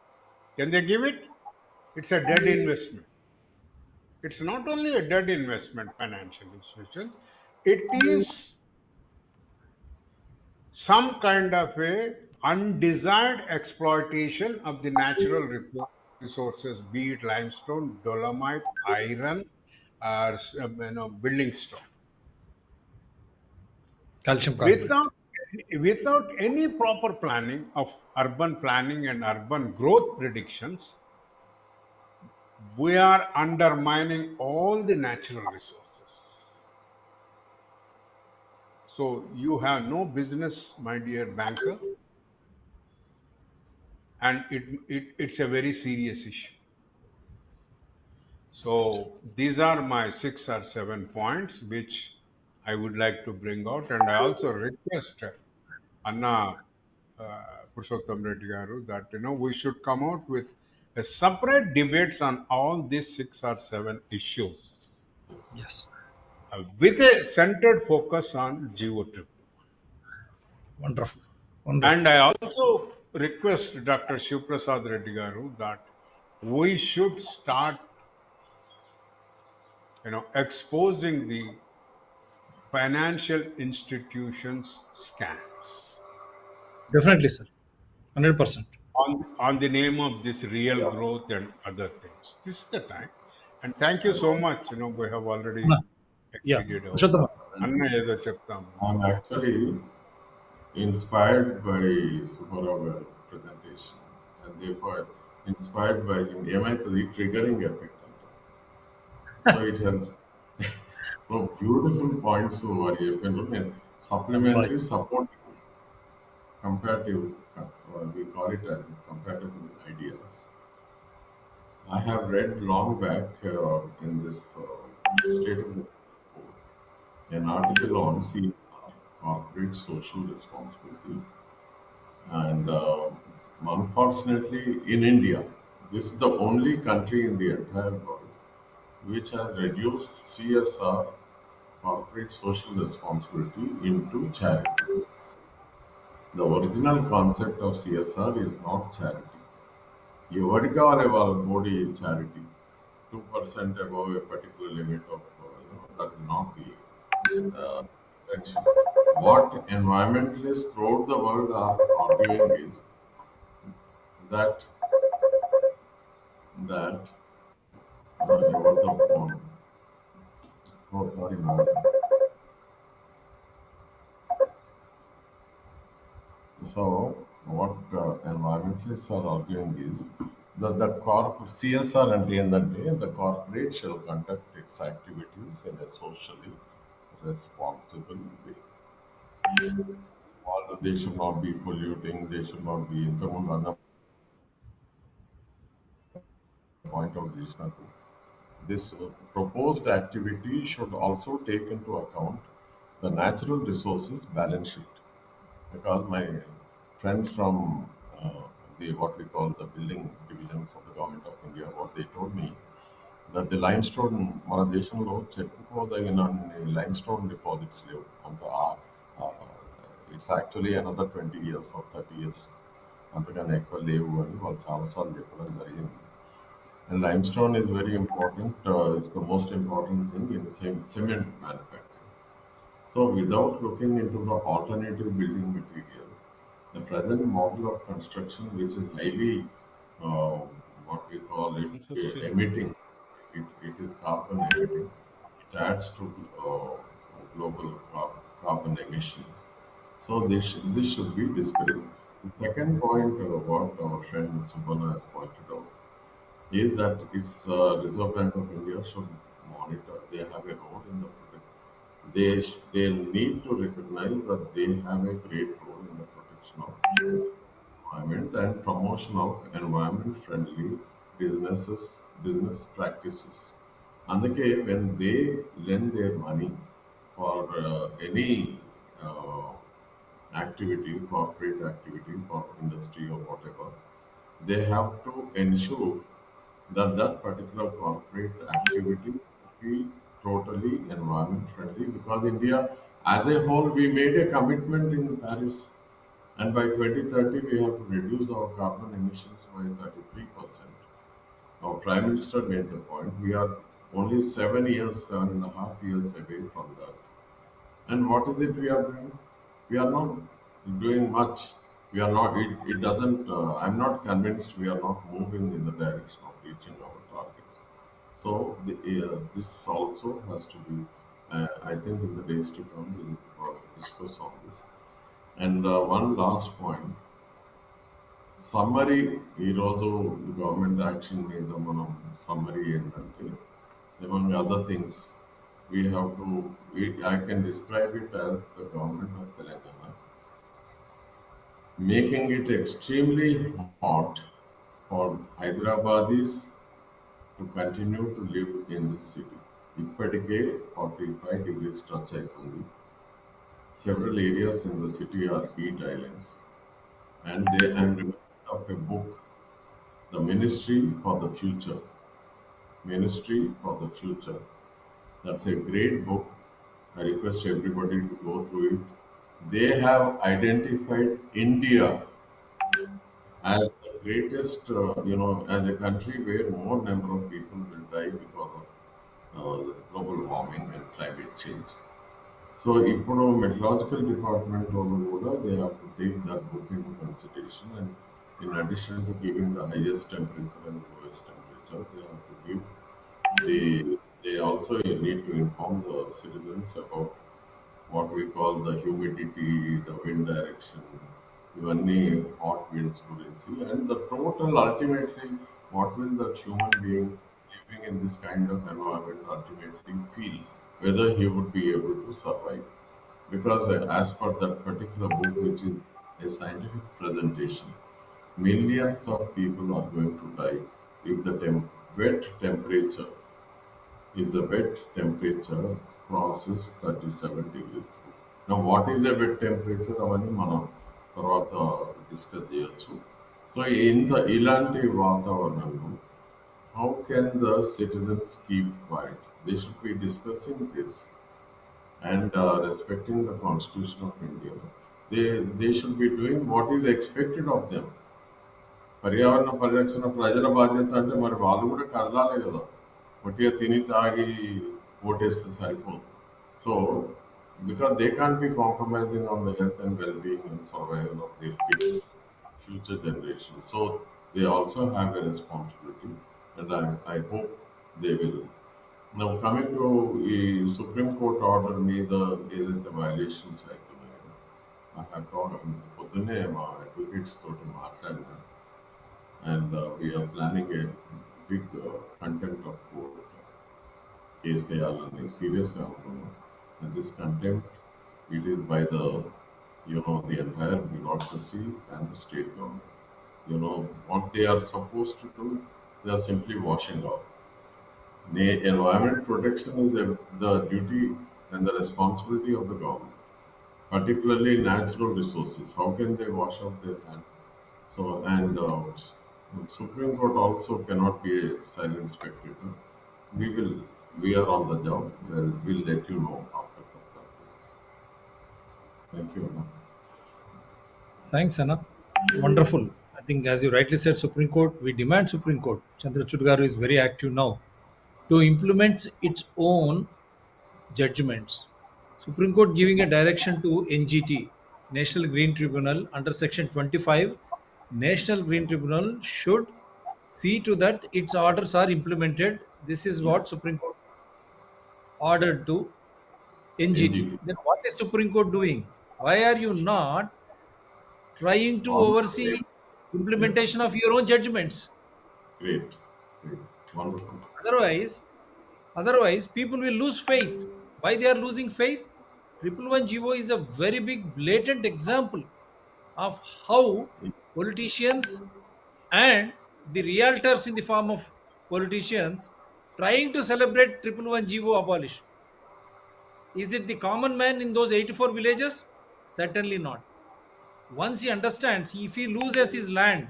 Can they give it? It's a dead investment. It's not only a dead investment, financial institution, it is some kind of a undesired exploitation of the natural resources, be it limestone, dolomite, iron, or building stone. Calcium carbonate. Without any proper planning of urban planning and urban growth predictions, we are undermining all the natural resources. So you have no business, my dear banker, and it's a very serious issue. So these are my 6 or 7 points which I would like to bring out, and I also request Anna Purushotham Reddy garu that we should come out with a separate debates on all these 6 or 7 issues. Yes. With a centered focus on GO1. Wonderful. And I also request Dr. Shivprasad Reddy garu that we should start exposing the financial institutions scams. Definitely, sir. 100%. On the name of this real growth and other things. This is the time. And thank you so much. We have already exceeded our Purushotham. Anna edo cheptamu. I'm actually inspired by Subba Rao presentation, and therefore inspired by him. ఏమైతుంది triggering effect అంట. So it has so beautiful points వారు చెప్పినారు. నేను supplementary support comparative, we call it as compatible ideas. I have read long back in this State of the Report an article on CSR, corporate social responsibility, and unfortunately in India, this is the only country in the entire world which has reduced CSR, corporate social responsibility, into charity. The original concept of CSR is not charity. ఎవరికి కావాలి వాళ్ళ body charity 2% above a particular limit of that is not the attention. What environmentalists throughout the world are arguing is that that what the oh sorry man. So what environmentalists are arguing is that the CSR and the corporate shall conduct its activities in a socially responsible way. Or they should not be polluting, they should not be in the point of view. This proposed activity should also take into account the natural resources balance sheet. Because my friends from the what we call the building divisions of the government of India, what they told me that the limestone మన దేశంలో చెప్పుకోదగిన limestone deposits లేవు అంత it's actually another 20 years or 30 years అంతకన్నా ఎక్కువ లేవు అని వాళ్ళు చాలాసార్లు చెప్పడం జరిగింది. And limestone is very important. It's the most important thing in the cement manufacturing. So without looking into the alternative building material, the present model of construction, which is highly what we call it emitting, it is carbon emitting. It adds to global carbon emissions. So this should be discouraged. The second point, what our friend Subba has pointed out, is that its Reserve Bank of India should monitor. They have a role in the protection. They need to recognize that they have a great role in the protection of environment and promotion of environment-friendly business practices. అందుకే when they lend their money for any uh, activity, corporate activity, for industry or whatever, they have to ensure that particular corporate activity be totally environment friendly, because India as a whole, we made a commitment in Paris, and by 2030 we have to reduce our carbon emissions by 33%. Our Prime Minister made the point, we are only 7.5 years away from that. And what is it we are doing? We are not doing much. We are not, it doesn't, I'm not convinced we are not moving in the direction of reaching our targets. So this also has to be, I think in the days to come, we'll discuss on this. And one last point, summary, ఈరోజు government action మీద మనం summary ఏంటంటే, among other things, we have to, I can describe it as the government of Telangana making it extremely hot for Hyderabadis to continue to live in this city. ఇప్పటికే 45 degrees touch అవుతుంది. Several areas in the city are heat islands, and they am reminded of a book, The Ministry for the Future. Ministry for the Future. That's a great book. I request everybody to go through it. They have identified India as the greatest, as a country where more number of people will die because of global warming and climate change. So, ఇప్పుడు meteorological department కూడా they have to take that book into consideration, and in addition to giving the highest temperature and lowest temperature, they have to give they also need to inform the citizens about what we call the humidity, the wind direction, ఇవన్నీ hot winds గురించి, and the total ultimately what will that human being living in this kind of environment ultimately feel, whether he would be able to survive. Because as per that particular book, which is a scientific presentation, millions of people are going to die if the wet temperature if the wet temperature crosses 37 degrees. Now, what is the wet temperature? అవన్నీ మనం తర్వాత discuss చేయొచ్చు. So ఇలాంటి వాతావరణంలో how can the citizens keep quiet? They should be discussing this and respecting the Constitution of India. They should be doing what is expected of them. పర్యావరణ పరిరక్షణ ప్రజల బాధ్యత అంటే మరి వాళ్ళు కూడా కదలాలి కదా, ఒట్టిగా తిని తాగి ఓటేస్తే సరిపోదు. So because they can't be compromising on the health and well-being and survival of their kids, future generations. So they also have a responsibility, and I hope they will. Now coming to ఈ supreme court order మీద ఏదైతే violations అవుతున్నాయో, I have talked పొద్దున్నే మా advocates తోటి మాట్లాడినా, and we are planning a big contempt of court case చేయాలని సీరియస్గా అనుకున్నాం. And this contempt, it is by the the entire bureaucracy and the state government. What they are supposed to do, they are simply washing off. Environment protection is the duty and the responsibility of the government, particularly natural resources. How can they wash off their hands? So, and Supreme Court also cannot be a silent spectator. We are on the job. We'll let you know after the practice. Thank you, Anna. Thanks, Anna. Wonderful. I think, as you rightly said, Supreme Court, we demand Supreme Court. Chandrachud Garu is very active now to implement its own judgments. Supreme Court giving a direction to NGT, National Green Tribunal, under Section 25. National Green Tribunal should see to that its orders are implemented. This is what Yes. Supreme Court ordered to NGT. Then what is Supreme Court doing? Why are you not trying to On the oversee same. implementation Yes. of your own judgments? Great. Wonderful. Otherwise, people will lose faith. Why they are losing faith? 111 GO is a very big, blatant example of how politicians and the realtors in the form of politicians trying to celebrate 111 GO abolish. Is it the common man in those 84 villages? Certainly not. Once he understands, if he loses his land,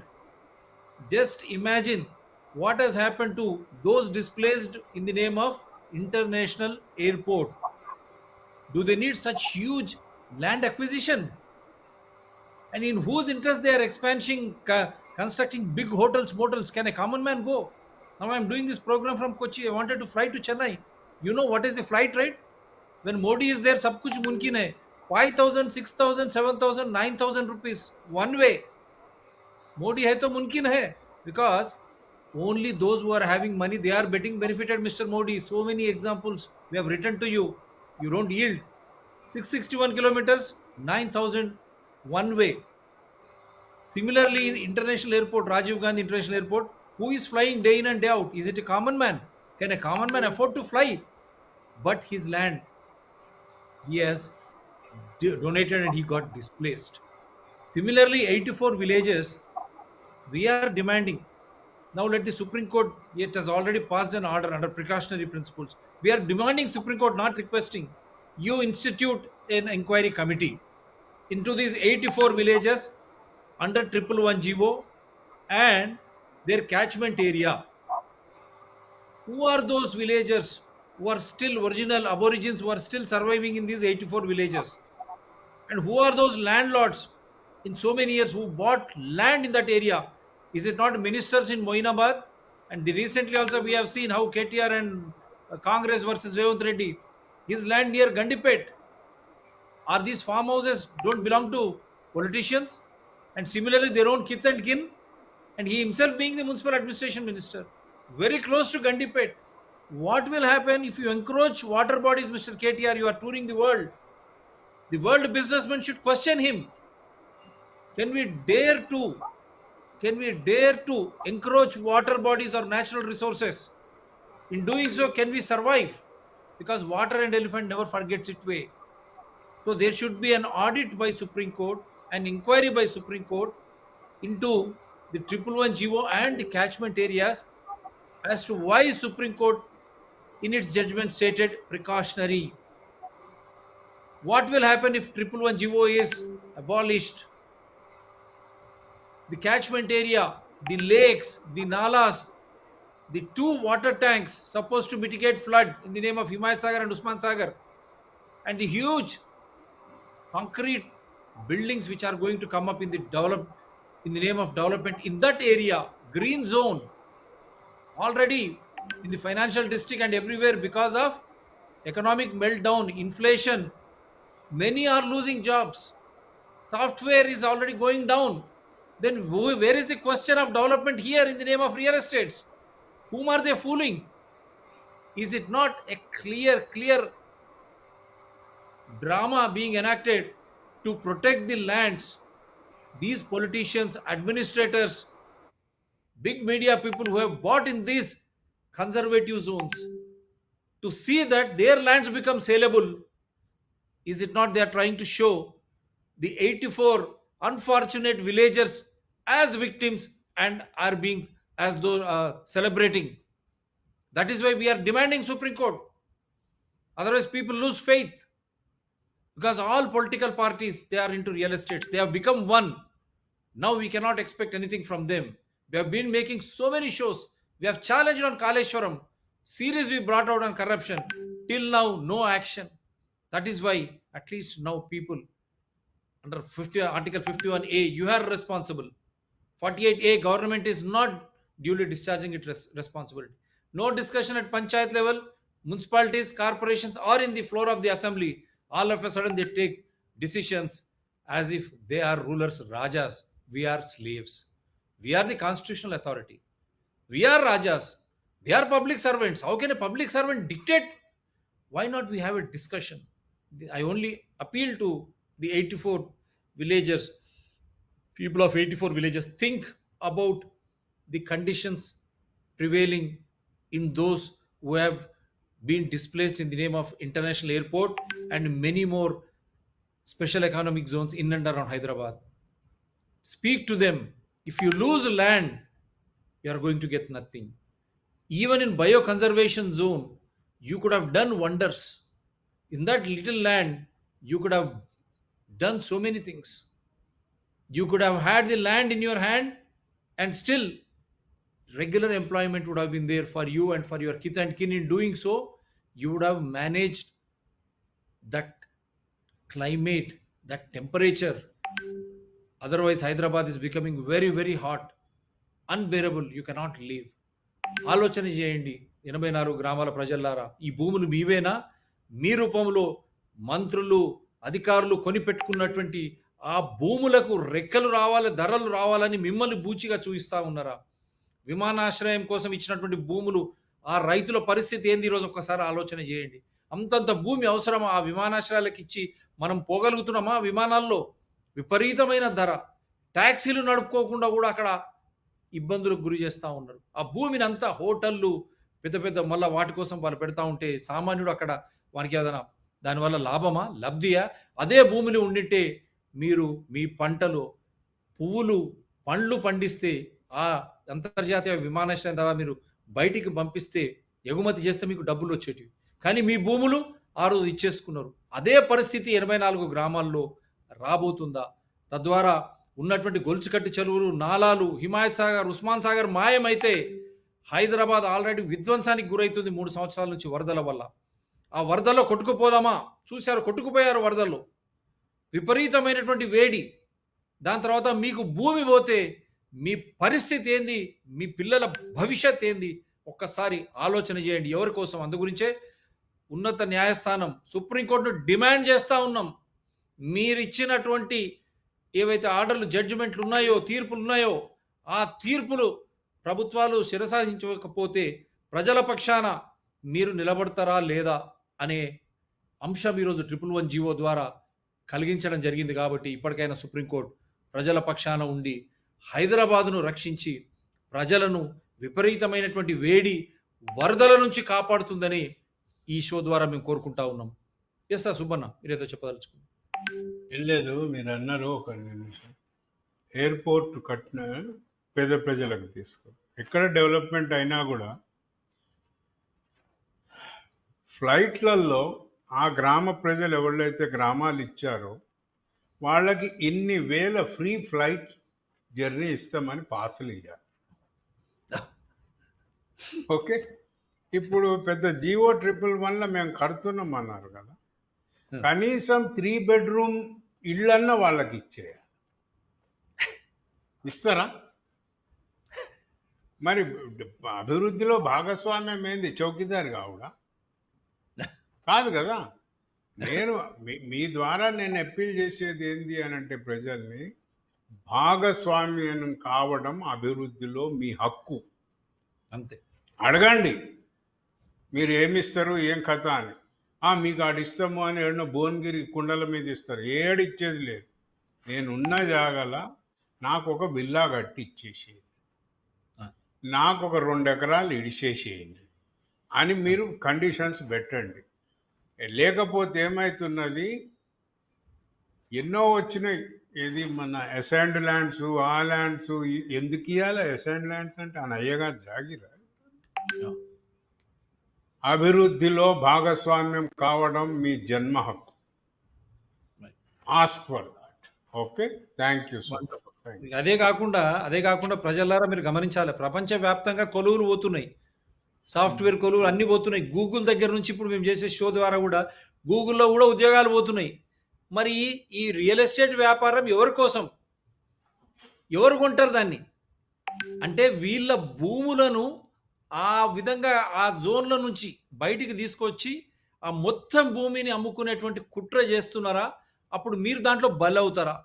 just imagine what has happened to those displaced in the name of international airport. Do they need such huge land acquisition? And in whose interest they are expanding, constructing big hotels, motels? Can a common man go? Now I'm doing this program from Kochi. I wanted to fly to Chennai. You know what is the flight rate? When Modi is there, sab kuch mumkin hai. 5,000, 6,000, 7,000, 9,000 rupees one way. Modi hai to mumkin hai, because only those who are having money, they are getting benefited. Mr. Modi, so many examples we have written to you. You don't yield. 661 kilometers, 9,000 one way. Similarly, in international airport, Rajiv Gandhi International Airport, who is flying day in and day out? Is it a common man? Can a common man afford to fly? But his land, he has donated and he got displaced. Similarly, 84 villages, we are demanding. Now let the Supreme Court, it has already passed an order under precautionary principles. We are demanding Supreme Court, not requesting. You institute an inquiry committee into these 84 villages under 111 GO and their catchment area. Who are those villagers who are still original aborigines, who are still surviving in these 84 villages? And who are those landlords in so many years who bought land in that area? Is it not ministers in Moinabad? And recently also we have seen how KTR and Congress versus Revant Reddy, his land near Gandipet. Are these farmhouses don't belong to politicians? And similarly their own kith and kin? And he himself being the municipal administration minister, very close to Gandipet. What will happen if you encroach water bodies, Mr. KTR? You are touring the world. The world businessmen should question him. Can we dare to encroach water bodies or natural resources? In doing so, can we survive? Because water and elephant never forgets its way. So there should be an audit by Supreme Court, an inquiry by Supreme Court into the 111 GO and the catchment areas as to why Supreme Court in its judgment stated precautionary. What will happen if 111 GO is abolished? The catchment area, the lakes, the nalas, the two water tanks supposed to mitigate flood in the name of Himayat Sagar and Usman Sagar, and the huge concrete buildings which are going to come up in the name of development in that area, green zone, already in the financial district and everywhere, because of economic meltdown, inflation, Many are losing jobs. Software is already going down. Then where is the question of development here in the name of real estates? Whom are they fooling? Is it not a clear drama being enacted to protect the lands? These politicians, administrators, big media people who have bought in these conservative zones to see that their lands become saleable, is it not they are trying to show the 84 unfortunate villagers as victims and are being as though celebrating? That is why we are demanding Supreme Court. Otherwise, people lose faith because all political parties they are into real estates. They have become one. Now we cannot expect anything from them. We have been making so many shows. We have challenged on Kaleshwaram. Series we brought out on corruption. Till now, no action. That is why at least now people under Article 51A, you are responsible. 48A, government is not duly discharging its responsibility. No discussion at panchayat level, municipalities, corporations, or in the floor of the assembly. All of a sudden, they take decisions as if they are rulers, rajas. We are slaves. We are the constitutional authority. We are rajas. They are public servants. How can a public servant dictate? Why not we have a discussion? I only appeal to the 84 villagers, people of 84 villages, think about the conditions prevailing in those who have been displaced in the name of international airport and many more special economic zones in and around Hyderabad. Speak to them. If you lose land, you are going to get nothing. Even in bioconservation zone, you could have done wonders. In that little land, you could have done so many things. You could have had the land in your hand and still regular employment would have been there for you and for your kith and kin. In doing so, you would have managed that climate, that temperature. Otherwise, Hyderabad is becoming very hot, unbearable. You cannot live. ఆలోచన చేయండి 84 గ్రామాల ప్రజల్లారా, ఈ భూములు మీవేనా? మీ రూపంలో మంత్రులు అధికారులు కొనిపెట్టుకున్నటువంటి ఆ భూములకు రెక్కలు రావాలి, ధరలు రావాలని మిమ్మల్ని బూచిగా చూయిస్తా ఉన్నారా? విమానాశ్రయం కోసం ఇచ్చినటువంటి భూములు, ఆ రైతుల పరిస్థితి ఏంది ఈరోజు ఒక్కసారి ఆలోచన చేయండి. అంతంత భూమి అవసరమా? ఆ విమానాశ్రయాలకు ఇచ్చి మనం పోగలుగుతున్నామా? విమానాల్లో విపరీతమైన ధర, ట్యాక్సీలు నడుపుకోకుండా కూడా అక్కడ ఇబ్బందులకు గురి చేస్తూ ఉన్నారు. ఆ భూమిని అంతా హోటళ్ళు పెద్ద మళ్ళీ వాటి కోసం వాళ్ళు పెడతా ఉంటే సామాన్యుడు అక్కడ వానికి ఏదైనా దానివల్ల లాభమా, లబ్ధియా? అదే భూమిని ఉండింటే మీరు మీ పంటలు, పువ్వులు, పండ్లు పండిస్తే ఆ అంతర్జాతీయ విమానాశ్రయం ద్వారా మీరు బయటికి పంపిస్తే, ఎగుమతి చేస్తే మీకు డబ్బులు వచ్చేటివి. కానీ మీ భూములు ఆ రోజు ఇచ్చేసుకున్నారు. అదే పరిస్థితి 84 గ్రామాల్లో రాబోతుందా? తద్వారా ఉన్నటువంటి గొలుచుకట్టు చెరువులు, నాలాలు, హిమాయత్ సాగర్, ఉస్మాన్ సాగర్ మాయమైతే హైదరాబాద్ ఆల్రెడీ విధ్వంసానికి గురైతుంది 3 సంవత్సరాల నుంచి వరదల వల్ల. ఆ వరదల్లో కొట్టుకుపోదామా? చూశారు, కొట్టుకుపోయారు వరదల్లో. విపరీతమైనటువంటి వేడి. దాని తర్వాత మీకు భూమి పోతే మీ పరిస్థితి ఏంది? మీ పిల్లల భవిష్యత్ ఏంది? ఒక్కసారి ఆలోచన చేయండి. ఎవరి కోసం? అందు గురించే ఉన్నత న్యాయస్థానం, సుప్రీంకోర్టును డిమాండ్ చేస్తా ఉన్నాం. మీరు ఇచ్చినటువంటి ఏవైతే ఆర్డర్లు, జడ్జిమెంట్లు ఉన్నాయో, తీర్పులు ఉన్నాయో, ఆ తీర్పులు ప్రభుత్వాలు శిరసాహించకపోతే ప్రజల పక్షాన మీరు నిలబడతారా లేదా అనే అంశం ఈరోజు 111 జీవో ద్వారా కలిగించడం జరిగింది. కాబట్టి ఇప్పటికైనా సుప్రీంకోర్టు ప్రజల పక్షాన ఉండి హైదరాబాదును రక్షించి ప్రజలను విపరీతమైనటువంటి వేడి, వరదల నుంచి కాపాడుతుందని ఈ షో ద్వారా మేము కోరుకుంటా ఉన్నాం. ఎస్ సార్, సుబ్బన్న మీరేదో చెప్పదలుచుకున్నారు. ఏం లేదు, మీరు అన్నారు ఒక నిమిషం. ఎయిర్పోర్ట్ కట్టిన పేద ప్రజలకు తీసుకో, ఎక్కడ డెవలప్మెంట్ అయినా కూడా ఫ్లైట్లలో ఆ గ్రామ ప్రజలు ఎవరైతే గ్రామాలు ఇచ్చారో వాళ్ళకి ఇన్ని వేల ఫ్రీ ఫ్లైట్ జర్నీ ఇస్తామని పాసులు ఇవ్వాలి. ఓకే, ఇప్పుడు పెద్ద జియో 111 మేము కడుతున్నాం అన్నారు కదా, కనీసం 3 బెడ్రూమ్ ఇళ్ళన్న వాళ్ళకి ఇచ్చేయాలి. ఇస్తారా? మరి అభివృద్ధిలో భాగస్వామ్యం ఏంది? చౌకీదారి కావుడా? కాదు కదా. నేను మీ ద్వారా నేను అప్పీల్ చేసేది ఏంది అని అంటే ప్రజల్ని భాగస్వామ్యం కావడం అభివృద్ధిలో మీ హక్కు. అంతే. అడగండి మీరు ఏమిస్తారు ఏం కథ అని. మీకు ఆడిస్తాము అని ఏడో భువనగిరి కుండల మీద ఇస్తారు. ఏడిచ్చేది లేదు. నేనున్న జాగాల నాకు ఒక బిల్లా కట్టి ఇచ్చేసేది, నాకు ఒక 2 ఎకరాలు ఇడిచేసేయండి అని మీరు కండిషన్స్ పెట్టండి. లేకపోతే ఏమవుతున్నది, ఎన్నో వచ్చినాయి. ఇది మన అసైన్డ్ ల్యాండ్స్, ఆ ల్యాండ్స్. ఎందుకు ఇవ్వాలి అసైన్డ్ ల్యాండ్స్ అంటే అని అయ్యగా జాగిరా. అభివృద్ధిలో భాగస్వామ్యం కావడం మీ జన్మ హక్కు. Ask for that. Okay, thank you so much. అదే కాకుండా ప్రజలారా మీరు గమనించాలి, ప్రపంచవ్యాప్తంగా కొలువులు పోతున్నాయి, సాఫ్ట్వేర్ కొలువులు అన్ని పోతున్నాయి. గూగుల్ దగ్గర నుంచి ఇప్పుడు మేము చేసే షో ద్వారా కూడా గూగుల్లో కూడా ఉద్యోగాలు పోతున్నాయి. మరి ఈ రియల్ ఎస్టేట్ వ్యాపారం ఎవరి కోసం, ఎవరు కొంటారు దాన్ని? అంటే వీళ్ళ భూములను ఆ విధంగా ఆ జోన్ల నుంచి బయటికి తీసుకొచ్చి ఆ మొత్తం భూమిని అమ్ముకునేటువంటి కుట్ర చేస్తున్నారా? అప్పుడు మీరు దాంట్లో బలవుతారా?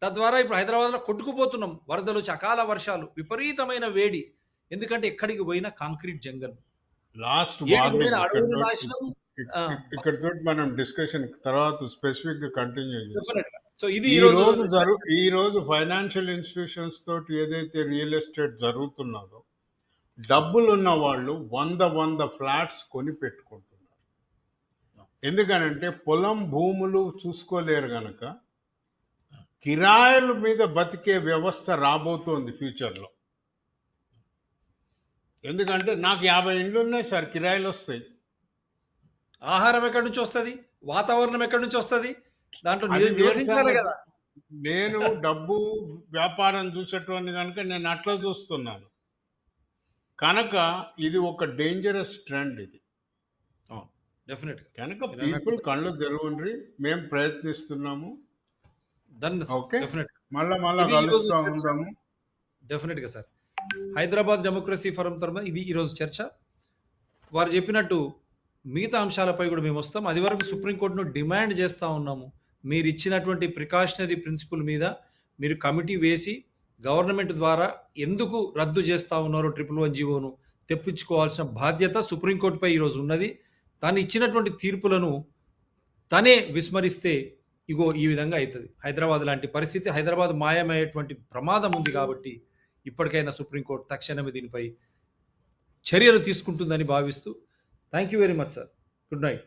తద్వారా ఇప్పుడు హైదరాబాద్లో కొట్టుకుపోతున్నాం. వరదలు, అకాల వర్షాలు, విపరీతమైన వేడి. ఎందుకంటే ఎక్కడికి పోయినా కాంక్రీట్ జంగల్. లాస్ట్ ఇక్కడతో మనం డిస్కషన్ తర్వాత స్పెసిఫిక్ గా కంటిన్యూ చేస్తాం. సో ఇది ఈ రోజు ఫైనాన్షియల్ ఇన్స్టిట్యూషన్స్ తోటి ఏదైతే రియల్ ఎస్టేట్ జరుగుతున్నదో, డబ్బులు ఉన్న వాళ్ళు 100 ఫ్లాట్స్ కొని పెట్టుకుంటున్నారు. ఎందుకనంటే పొలం భూములు చూసుకోలేరు గనక కిరాయిల మీద బతికే వ్యవస్థ రాబోతోంది ఫ్యూచర్లో. ఎందుకంటే నాకు 50 ఇండ్లు ఉన్నాయి సార్, కిరాయిలు వస్తాయి. ఆహారం ఎక్కడి నుంచి వస్తుంది? వాతావరణం ఎక్కడి నుంచి వస్తుంది? దాంట్లో నివసించాలి కదా. నేను డబ్బు వ్యాపారం చూసేటోని కనుక నేను అట్లా చూస్తున్నాను. కనుక ఇది ఒక డేంజరస్ ట్రెండ్. ఇది కనుక పీపుల్ కళ్ళు తెరవండి. మేము ప్రయత్నిస్తున్నాము. మళ్ళా కలుస్తూ ఉంటాము. డెఫినెట్ గా సార్. హైదరాబాద్ డెమోక్రసీ ఫోరం తరఫున ఇది ఈరోజు చర్చ. వారు చెప్పినట్టు మిగతా అంశాలపై కూడా మేము వస్తాం. అది వరకు సుప్రీంకోర్టును డిమాండ్ చేస్తూ ఉన్నాము, మీరు ఇచ్చినటువంటి ప్రికాషనరీ ప్రిన్సిపల్ మీద మీరు కమిటీ వేసి గవర్నమెంట్ ద్వారా ఎందుకు రద్దు చేస్తూ ఉన్నారో 111 తెప్పించుకోవాల్సిన బాధ్యత సుప్రీంకోర్టుపై ఈరోజు ఉన్నది. తాను ఇచ్చినటువంటి తీర్పులను తనే విస్మరిస్తే ఇగో ఈ విధంగా అవుతుంది. హైదరాబాద్ లాంటి పరిస్థితి, హైదరాబాద్ మాయమయ్యేటువంటి ప్రమాదం ఉంది. కాబట్టి ఇప్పటికైనా సుప్రీంకోర్టు తక్షణమే దీనిపై చర్యలు తీసుకుంటుందని భావిస్తూ thank you very much sir. Good night.